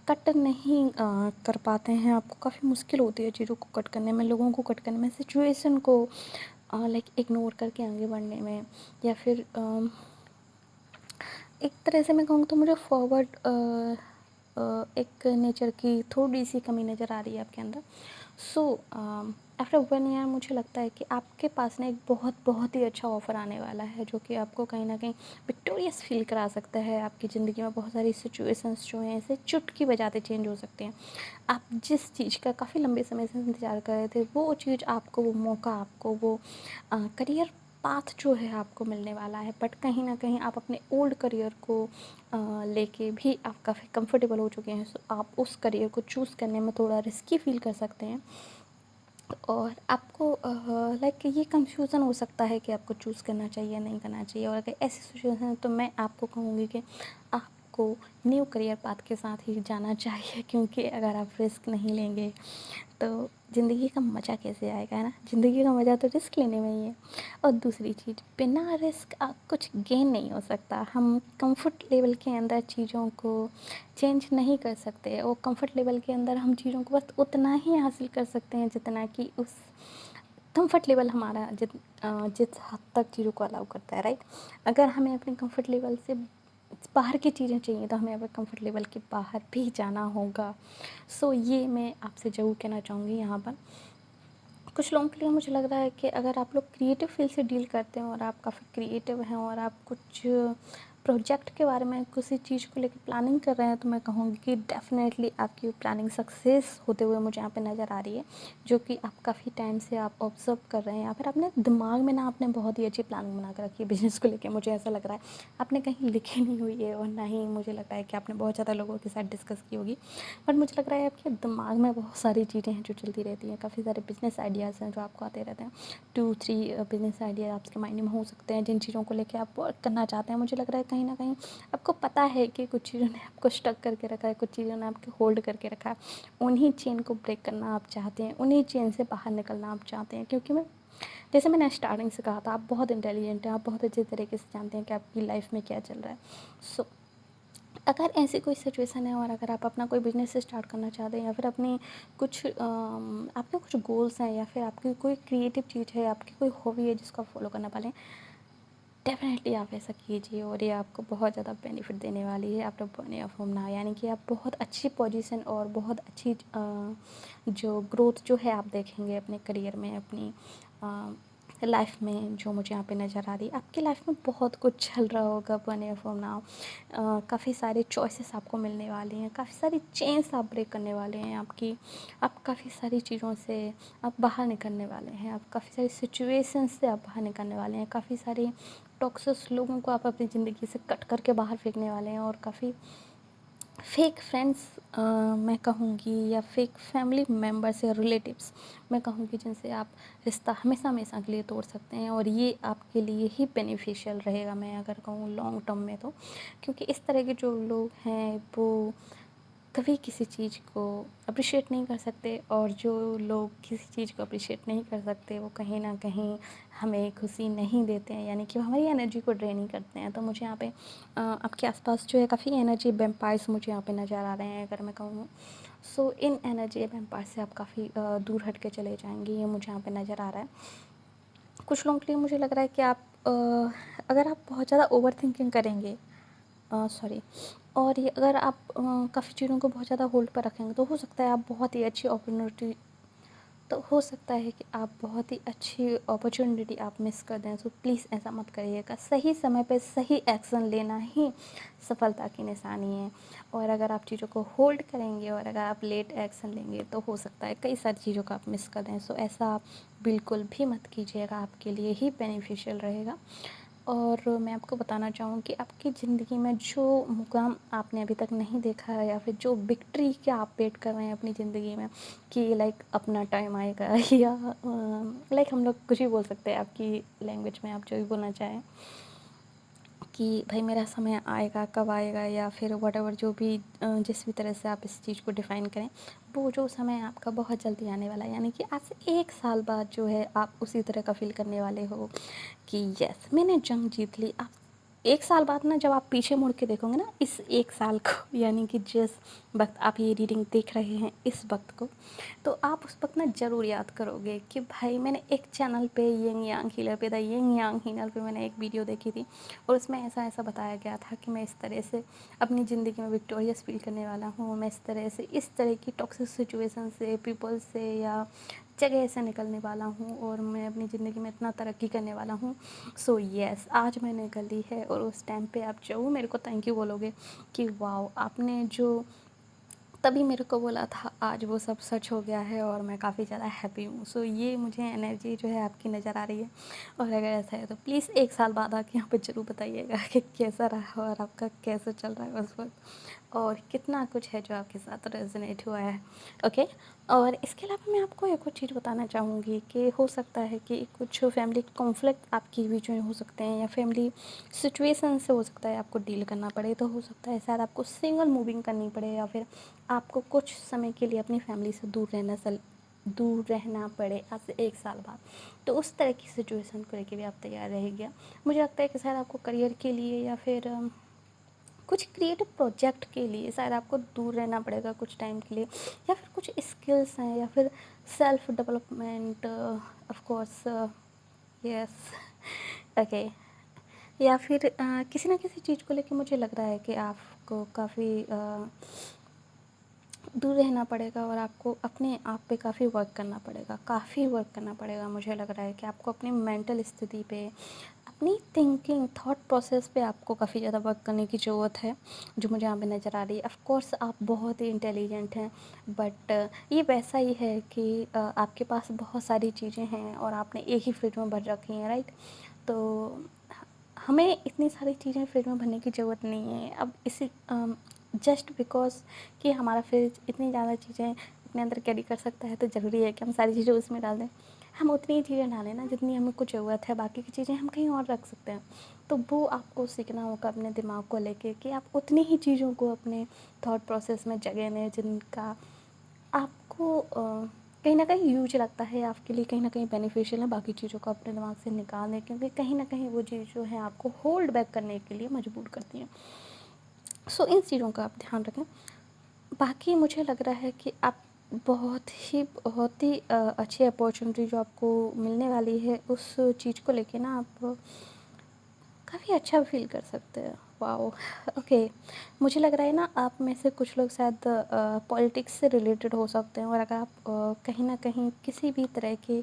कट नहीं कर पाते हैं, आपको काफ़ी मुश्किल होती है चीज़ों को कट करने में, लोगों को कट करने में, सिचुएशन को लाइक इग्नोर करके आगे बढ़ने में, या फिर एक तरह से मैं कहूँ तो मुझे फॉरवर्ड एक नेचर की थोड़ी सी कमी नज़र आ रही है आपके अंदर। सो आफ्टर 1 ईयर मुझे लगता है कि आपके पास ना एक बहुत बहुत ही अच्छा ऑफ़र आने वाला है जो कि आपको कहीं ना कहीं विक्टोरियस फील करा सकता है। आपकी ज़िंदगी में बहुत सारी सिचुएशंस जो हैं ऐसे चुटकी बजाते चेंज हो सकते हैं। आप जिस चीज़ का काफ़ी लंबे समय से इंतज़ार कर रहे थे, वो चीज़ आपको, वो मौका आपको, वो करियर पाथ जो है आपको मिलने वाला है। बट कहीं न कहीं आप अपने ओल्ड करियर को लेके भी आप काफ़ी कंफर्टेबल हो चुके हैं। सो आप उस करियर को चूज़ करने में थोड़ा रिस्की फ़ील कर सकते हैं और आपको लाइक ये कंफ्यूजन हो सकता है कि आपको चूज़ करना चाहिए या नहीं करना चाहिए। और अगर ऐसी सिचुएशन है तो मैं आपको कहूँगी कि आपको न्यू करियर पाथ के साथ ही जाना चाहिए, क्योंकि अगर आप रिस्क नहीं लेंगे तो ज़िंदगी का मज़ा कैसे आएगा, है ना। ज़िंदगी का मज़ा तो रिस्क लेने में ही है। और दूसरी चीज़, बिना रिस्क कुछ गेन नहीं हो सकता। हम कंफर्ट लेवल के अंदर चीज़ों को चेंज नहीं कर सकते, और कंफर्ट लेवल के अंदर हम चीज़ों को बस उतना ही हासिल कर सकते हैं जितना कि उस कंफर्ट लेवल हमारा जिस हद तक चीज़ों को अलाउ करता है, राइट। अगर हमें अपने कंफर्ट लेवल से बाहर की चीज़ें चाहिए तो हमें अपने कंफर्ट लेवल के बाहर भी जाना होगा। सो ये मैं आपसे ज़रूर कहना चाहूँगी यहाँ पर। कुछ लोगों के लिए मुझे लग रहा है कि अगर आप लोग क्रिएटिव फील्ड से डील करते हैं और आप काफ़ी क्रिएटिव हैं और आप कुछ प्रोजेक्ट के बारे में किसी चीज़ को लेकर प्लानिंग कर रहे हैं तो मैं कहूँगी कि डेफ़िनेटली आपकी प्लानिंग सक्सेस होते हुए मुझे यहाँ पे नज़र आ रही है, जो कि आप काफ़ी टाइम से आप ऑब्ज़र्व कर रहे हैं या फिर अपने दिमाग में ना आपने बहुत ही अच्छी प्लानिंग बना कर रखी है बिज़नेस को लेके। मुझे ऐसा लग रहा है आपने कहीं लिखी नहीं हुई है और ना ही मुझे लग रहा है कि आपने बहुत ज़्यादा लोगों के साथ डिस्कस की होगी, बट मुझे लग रहा है आपके दिमाग में बहुत सारी चीज़ें हैं जो चलती रहती हैं, काफ़ी सारे बिज़नेस आइडियाज़ हैं जो आपको आते रहते हैं। 2-3 बिज़नेस आइडिया आपके माइंड में हो सकते हैं जिन चीज़ों को लेके आप वर्क करना चाहते हैं। मुझे लग रहा है कहीं न कहीं आपको पता है कि कुछ चीज़ों ने आपको स्टक करके रखा है, कुछ चीज़ों ने आपको होल्ड करके रखा है। उन्हीं चेन को ब्रेक करना आप चाहते हैं, उन्हीं चेन से बाहर निकलना आप चाहते हैं, क्योंकि जैसे मैंने स्टार्टिंग से कहा था, आप बहुत इंटेलिजेंट हैं, आप बहुत अच्छे तरीके से जानते हैं कि आपकी लाइफ़ में क्या चल रहा है। सो अगर ऐसी कोई सिचुएशन है और अगर आप अपना कोई बिज़नेस स्टार्ट करना चाहते हैं या फिर अपनी कुछ आपके कुछ गोल्स हैं या फिर आपकी कोई क्रिएटिव चीज़ है, आपकी कोई हॉबी है जिसको आप फॉलो करना पालें, डेफ़िनेटली आप ऐसा कीजिए और ये आपको बहुत ज़्यादा बेनिफिट देने वाली है after burning of home now. यानी कि आप बहुत अच्छी पोजीशन और बहुत अच्छी जो ग्रोथ जो है आप देखेंगे अपने करियर में, अपनी लाइफ में, जो मुझे यहाँ पे नज़र आ रही है। आपकी लाइफ में बहुत कुछ चल रहा होगा बर्निंग ऑफ होम नाउ। काफ़ी सारे चॉइसेस आपको मिलने वाली हैं, काफ़ी सारी चेन्स आप ब्रेक करने वाले हैं आपकी। आप काफ़ी सारी चीज़ों से आप बाहर निकलने वाले हैं, आप काफ़ी सारी सिचुएशंस से आप बाहर निकलने वाले हैं, काफ़ी सारी टॉक्सिस लोगों को आप अपनी ज़िंदगी से कट करके बाहर फेंकने वाले हैं और काफ़ी फेक फ्रेंड्स मैं कहूँगी या फेक फैमिली मेम्बर्स या रिलेटिव्स मैं कहूँगी जिनसे आप रिश्ता हमेशा हमेशा के लिए तोड़ सकते हैं, और ये आपके लिए ही बेनिफिशियल रहेगा मैं अगर कहूँ लॉन्ग टर्म में तो। क्योंकि इस तरह के जो लोग हैं वो कभी किसी चीज़ को अप्रिशिएट नहीं कर सकते, और जो लोग किसी चीज़ को अप्रिशिएट नहीं कर सकते वो कहीं ना कहीं हमें खुशी नहीं देते हैं, यानी कि वो हमारी एनर्जी को ड्रेन ही करते हैं। तो मुझे यहाँ पे आपके आसपास जो है काफ़ी एनर्जी वेम्पायर्स मुझे यहाँ पे नज़र आ रहे हैं अगर मैं कहूँ। सो इन एनर्जी वेम्पायर से आप काफ़ी दूर हट के चले जाएंगे, ये मुझे यहाँ पे नज़र आ रहा है। कुछ लोगों के लिए मुझे लग रहा है कि आप अगर आप बहुत ज़्यादा ओवर थिंकिंग करेंगे, सॉरी, और ये अगर आप काफ़ी चीज़ों को बहुत ज़्यादा होल्ड पर रखेंगे तो हो सकता है आप बहुत ही अच्छी अपॉर्चुनिटी, तो हो सकता है कि आप बहुत ही अच्छी अपॉर्चुनिटी आप मिस कर दें। तो प्लीज़ ऐसा मत करिएगा, सही समय पे सही एक्शन लेना ही सफलता की निशानी है। और अगर आप चीज़ों को होल्ड करेंगे और अगर आप लेट एक्शन लेंगे तो हो सकता है कई सारी चीज़ों को आप मिस कर दें। सो ऐसा आप बिल्कुल भी मत कीजिएगा, आपके लिए ही बेनिफिशियल रहेगा। और मैं आपको बताना चाहूँ कि आपकी ज़िंदगी में जो मुकाम आपने अभी तक नहीं देखा है या फिर जो विक्ट्री के आप वेट कर रहे हैं अपनी ज़िंदगी में कि लाइक अपना टाइम आएगा या लाइक हम लोग कुछ भी बोल सकते हैं आपकी लैंग्वेज में, आप जो भी बोलना चाहें कि भाई मेरा समय आएगा, कब आएगा, या फिर व्हाटएवर जो भी जिस भी तरह से आप इस चीज़ को डिफ़ाइन करें, वो जो समय आपका बहुत जल्दी आने वाला है। यानी कि आज से 1 साल बाद जो है आप उसी तरह का फ़ील करने वाले हो कि यस मैंने जंग जीत ली। आप 1 साल बाद ना जब आप पीछे मुड़ के देखोगे ना इस 1 साल को, यानी कि जिस वक़्त आप ये रीडिंग देख रहे हैं इस वक़्त को, तो आप उस वक़्त ना ज़रूर याद करोगे कि भाई मैंने एक चैनल पे यिंग यांग हीलर पे, द यिंग यांग हीलर पे मैंने एक वीडियो देखी थी और उसमें ऐसा-ऐसा बताया गया था कि मैं इस तरह से अपनी ज़िंदगी में विक्टोरियस फ़ील करने वाला हूँ। मैं इस तरह की टॉक्सिक सिचुएशन से, पीपल से या जगह से निकलने वाला हूँ और मैं अपनी ज़िंदगी में इतना तरक्की करने वाला हूँ। सो येस, आज मैंने कर ली है और उस टाइम पे आप ज़रूर मेरे को थैंक यू बोलोगे कि वाओ आपने जो तभी मेरे को बोला था आज वो सब सच हो गया है और मैं काफ़ी ज़्यादा हैप्पी हूँ। सो ये मुझे एनर्जी जो है आपकी नज़र आ रही है, और अगर ऐसा है तो प्लीज़ 1 साल बाद आके यहाँ पे ज़रूर बताइएगा कि कैसा रहा और आपका कैसा चल रहा है उस वक़्त और कितना कुछ है जो आपके साथ रेज़ोनेट हुआ है। ओके, और इसके अलावा मैं आपको एक और चीज़ बताना चाहूँगी कि हो सकता है कि कुछ फैमिली कॉन्फ्लिक्ट आपके बीच में हो सकते हैं या फैमिली सिचुएशन से हो सकता है आपको डील करना पड़े, तो हो सकता है शायद आपको सिंगल मूविंग करनी पड़े या फिर आपको कुछ समय के लिए अपनी फैमिली से दूर रहना पड़े आज से 1 साल बाद। तो उस तरह की सिचुएशन को लेके भी आप तैयार रहिएगा। मुझे लगता है कि शायद आपको करियर के लिए या फिर कुछ क्रिएटिव प्रोजेक्ट के लिए शायद आपको दूर रहना पड़ेगा कुछ टाइम के लिए, या फिर कुछ स्किल्स हैं या फिर self development, of course, yes, okay, या फिर किसी ना किसी चीज़ को लेके मुझे लग रहा है कि आपको काफ़ी दूर रहना पड़ेगा और आपको अपने आप पे काफ़ी वर्क करना पड़ेगा, मुझे लग रहा है कि आपको अपनी मेंटल स्थिति पे, अपनी थिंकिंग थॉट प्रोसेस पे आपको काफ़ी ज़्यादा वर्क करने की ज़रूरत है, जो मुझे यहाँ पे नज़र आ रही है। ऑफ़ कोर्स आप बहुत ही इंटेलिजेंट हैं, बट ये वैसा ही है कि आपके पास बहुत सारी चीज़ें हैं और आपने एक ही फ्रिज में भर रखी हैं, राइट? तो हमें इतनी सारी चीज़ें फ्रिज में भरने की ज़रूरत नहीं है। अब इसी जस्ट बिकॉज़ कि हमारा फ्रिज इतनी ज़्यादा चीज़ें अपने अंदर कैरी कर सकता है, तो ज़रूरी है कि हम सारी चीज़ें उसमें डाल दें। हम उतनी ही चीज़ें डालें ना जितनी हमें को ज़रूरत है, बाकी की चीज़ें हम कहीं और रख सकते हैं। तो वो आपको सीखना होगा अपने दिमाग को लेके कि आप उतनी ही चीज़ों को अपने थॉट प्रोसेस में जगह दें जिनका आपको कहीं न कहीं यूज़ लगता है, आपके लिए कहीं न कहीं बेनिफिशियल है। बाकी चीज़ों को अपने दिमाग से निकाल दें, क्योंकि कहीं न कहीं वो चीज़ जो है आपको होल्ड बैक करने के लिए मजबूर करती हैं। सो इन चीज़ों का आप ध्यान रखें। बाकी मुझे लग रहा है कि आप बहुत ही अच्छी अपॉर्चुनिटी जो आपको मिलने वाली है, उस चीज़ को लेके ना आप काफ़ी अच्छा फ़ील कर सकते हैं। वाओ! ओके, मुझे लग रहा है ना आप में से कुछ लोग शायद पॉलिटिक्स से रिलेटेड हो सकते हैं, और अगर आप कहीं न कहीं किसी भी तरह के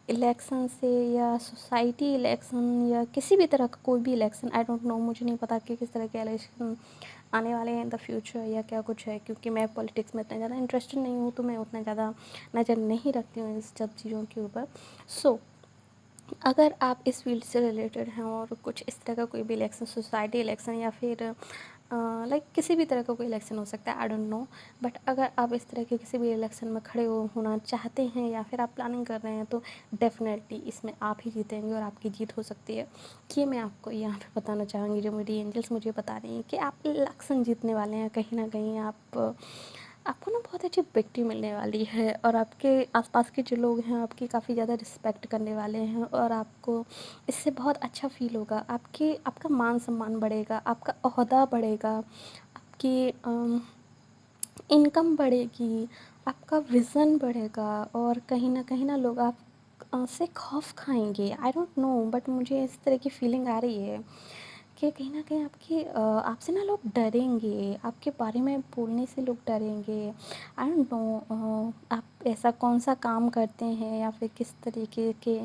इलेक्शन से या सोसाइटी इलेक्शन या किसी भी तरह का कोई भी इलेक्शन, आई डोंट नो, मुझे नहीं पता कि किस तरह के इलेक्शन आने वाले हैं इन द फ्यूचर या क्या कुछ है, क्योंकि मैं पॉलिटिक्स में इतना ज़्यादा इंटरेस्टेड नहीं हूँ, तो मैं उतना ज़्यादा नज़र नहीं रखती हूँ इस सब चीज़ों के ऊपर। सो अगर आप इस फील्ड से रिलेटेड हैं और कुछ इस तरह का कोई भी इलेक्शन, सोसाइटी इलेक्शन या फिर लाइक किसी भी तरह का कोई इलेक्शन हो सकता है, आई डोंट नो, बट अगर आप इस तरह के किसी भी इलेक्शन में खड़े होना चाहते हैं या फिर आप प्लानिंग कर रहे हैं, तो डेफिनेटली इसमें आप ही जीतेंगे और आपकी जीत हो सकती है। ये मैं आपको यहाँ पे बताना चाहूँगी, जो मेरी एंजल्स मुझे बता रही हैं कि आप इलेक्शन जीतने वाले हैं। कहीं ना कहीं आपको ना बहुत अच्छी विक्ट्री मिलने वाली है, और आपके आसपास के जो लोग हैं आपकी काफ़ी ज़्यादा रिस्पेक्ट करने वाले हैं, और आपको इससे बहुत अच्छा फ़ील होगा। आपका मान सम्मान बढ़ेगा, आपका ओहदा बढ़ेगा, आपकी इनकम बढ़ेगी, आपका विज़न बढ़ेगा, और कहीं ना लोग आप से खौफ खाएंगे। आई डोंट नो, बट मुझे इस तरह की फीलिंग आ रही है कि कहीं न कहीं आपसे ना लोग डरेंगे, आपके बारे में बोलने से लोग डरेंगे। आई डोंट नो आप ऐसा कौन-सा काम करते हैं या फिर किस तरीके के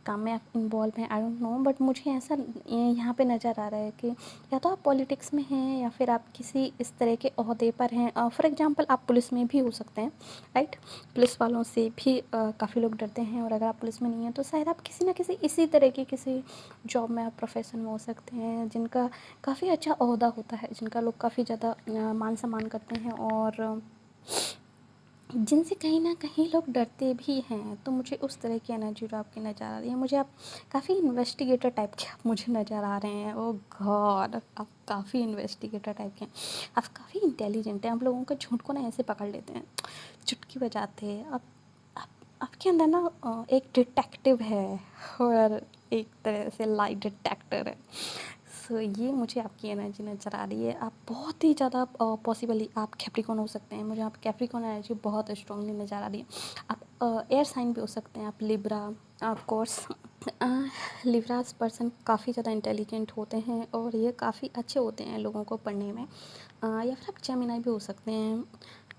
काम में आप इन्वॉल्व हैं, आई डोंट नो, बट मुझे ऐसा यहाँ पे नज़र आ रहा है कि या तो आप पॉलिटिक्स में हैं या फिर आप किसी इस तरह के ओहदे पर हैं। फॉर एग्ज़ाम्पल आप पुलिस में भी हो सकते हैं, राइट? पुलिस वालों से भी काफ़ी लोग डरते हैं, और अगर आप पुलिस में नहीं हैं, तो शायद आप किसी न किसी इसी तरह की किसी जॉब में आप प्रोफेशन में हो सकते हैं, जिनका काफ़ी अच्छा ओहदा होता है, जिनका लोग काफ़ी ज़्यादा मान सम्मान करते हैं, और जिनसे कहीं न कहीं लोग डरते भी हैं। तो मुझे उस तरह की एनर्जी जो आपकी नज़र आ रही है, मुझे आप काफ़ी इन्वेस्टिगेटर टाइप के आप मुझे नज़र आ रहे हैं। ओह गॉड! आप काफ़ी इन्वेस्टिगेटर टाइप के हैं। आप काफ़ी इंटेलिजेंट हैं, आप लोगों के झूठ को ना ऐसे पकड़ लेते हैं, चुटकी बजाते हैं। आप आपके अंदर ना एक डिटेक्टिव है, और एक तरह से लाई डिटेक्टर है। सो ये मुझे आपकी एनर्जी नज़र आ रही है। आप बहुत ही ज़्यादा पॉसिबली आप कैप्रिकॉर्न हो सकते हैं। मुझे आप कैप्रिकॉर्न एनर्जी बहुत स्ट्रांगली नज़र आ रही है। आप एयर साइन भी हो सकते हैं, आप Libra, of course Libras person काफ़ी ज़्यादा इंटेलिजेंट होते हैं, और ये काफ़ी अच्छे होते हैं लोगों को पढ़ने में। या फिर आप जेमिनी भी हो सकते हैं,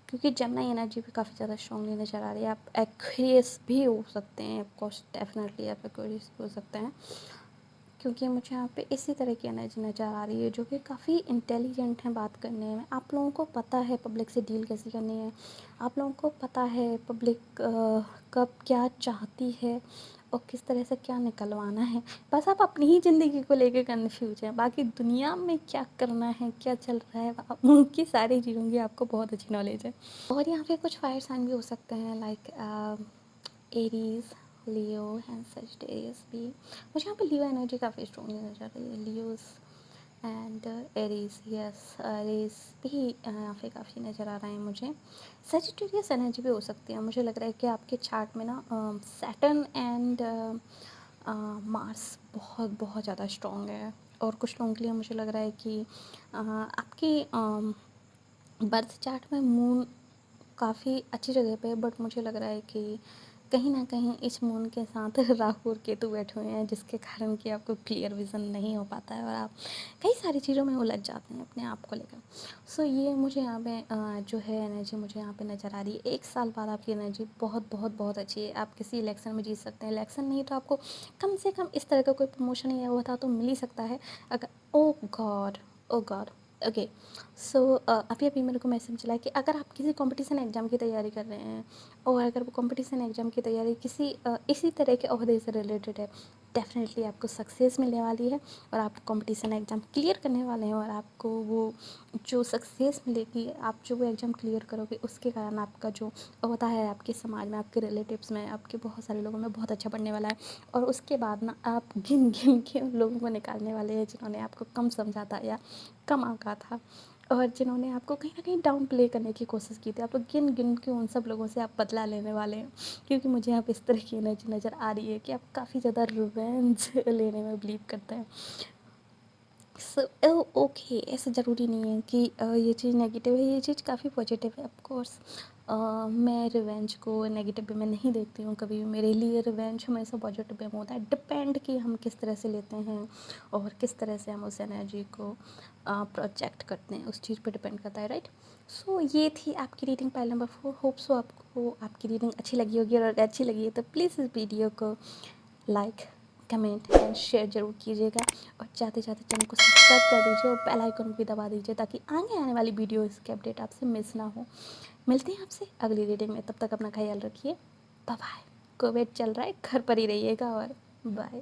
क्योंकि जेमिनी एनर्जी भी काफ़ी ज़्यादा स्ट्रांगली नज़र आ रही है। आप एक्वेरियस भी हो सकते हैं, ऑफ कोर्स डेफिनेटली आप एक्वेरियस भी हो सकते हैं, क्योंकि मुझे यहाँ पे इसी तरह की एनर्जी नज़र आ रही है, जो कि काफ़ी इंटेलिजेंट हैं बात करने में। आप लोगों को पता है पब्लिक से डील कैसे करनी है, आप लोगों को पता है पब्लिक कब क्या चाहती है और किस तरह से क्या निकलवाना है। बस आप अपनी ही ज़िंदगी को लेके कन्फ्यूज हैं, बाकी दुनिया में क्या करना है, क्या चल रहा है, उनकी सारी चीज़ों की आपको बहुत अच्छी नॉलेज है। और यहाँ पे कुछ फायर साइन भी हो सकते हैं, like Aries, Leo and Sagittarius भी। मुझे यहाँ पे लियो एनर्जी काफ़ी स्ट्रॉन्गली नज़र आ रही है, Leos and Aries, yes Aries भी यहाँ पे काफ़ी नज़र आ रहे हैं मुझे। सजिटेरियस एनर्जी भी हो सकती है। मुझे लग रहा है कि आपके चार्ट में ना सैटर्न एंड मार्स बहुत बहुत ज़्यादा स्ट्रॉन्ग है, और कुछ लोगों के लिए मुझे लग रहा है कि आपकी बर्थ चार्ट में मून काफ़ी अच्छी जगह पे है, बट मुझे लग रहा है कि कहीं ना कहीं इस मून के साथ राहु और केतु बैठे हुए हैं, जिसके कारण कि आपको क्लियर विज़न नहीं हो पाता है और आप कई सारी चीज़ों में उलझ जाते हैं अपने आप को लेकर। सो ये मुझे यहाँ पे जो है एनर्जी मुझे यहाँ पे नज़र आ रही है। 1 साल बाद आपकी एनर्जी बहुत बहुत बहुत अच्छी है। आप किसी इलेक्शन में जीत सकते हैं, इलेक्शन नहीं तो आपको कम से कम इस तरह का कोई प्रमोशन या हुआ था तो मिल ही सकता है। अगर ओ गॉड, ओ गॉड, ओके। सो अभी अभी मेरे को मैसेज मिला है कि अगर आप किसी कंपटीशन एग्ज़ाम की तैयारी कर रहे हैं और अगर वो कंपटीशन एग्ज़ाम की तैयारी किसी इसी तरह के ओहदे से रिलेटेड है, डेफिनेटली आपको सक्सेस मिलने वाली है और आप कंपटीशन एग्ज़ाम क्लियर करने वाले हैं और आपको वो जो सक्सेस मिलेगी, आप जो वो एग्ज़ाम क्लियर करोगे उसके कारण आपका जो होता है आपके समाज में, आपके रिलेटिव्स में, आपके बहुत सारे लोगों में बहुत अच्छा पढ़ने वाला है। और उसके बाद ना आप गिन गिन के उन लोगों को निकालने वाले हैं जिन्होंने आपको कम समझा था या कम आंका था और जिन्होंने आपको कहीं ना कहीं डाउन प्ले करने की कोशिश की थी। आप गिन गिन के उन सब लोगों से आप बदला लेने वाले हैं, क्योंकि मुझे यहाँ पे इस तरह की एनर्जी नज़र आ रही है कि आप काफ़ी ज़्यादा रिवेंज लेने में बिलीव करते हैं। सो ओके, ऐसा ज़रूरी नहीं है कि ये चीज़ नेगेटिव है, ये चीज़ काफ़ी पॉजिटिव है। ऑफ कोर्स मैं रिवेंज को नेगेटिव वे में नहीं देखती हूँ कभी भी। मेरे लिए रिवेंज हमेशा पॉजिटिव वे में होता है। डिपेंड कि हम किस तरह से लेते हैं और किस तरह से हम उस एनर्जी को प्रोजेक्ट करते हैं, उस चीज़ पर डिपेंड करता है, राइट। सो ये थी आपकी reading pile number 4। Hope so आपको आपकी रीडिंग अच्छी लगी होगी, और अगर अच्छी लगी है तो प्लीज़ इस वीडियो को लाइक, कमेंट एंड शेयर ज़रूर कीजिएगा और जाते जाते चैनल को सब्सक्राइब कर दीजिए और बेल आइकन भी दबा दीजिए ताकि आगे आने वाली वीडियोज़ की अपडेट आपसे मिस ना हो। मिलते हैं आपसे अगली रीडिंग में, तब तक अपना ख्याल रखिए। Bye bye. कोविड चल रहा है, घर पर ही रहिएगा और बाय।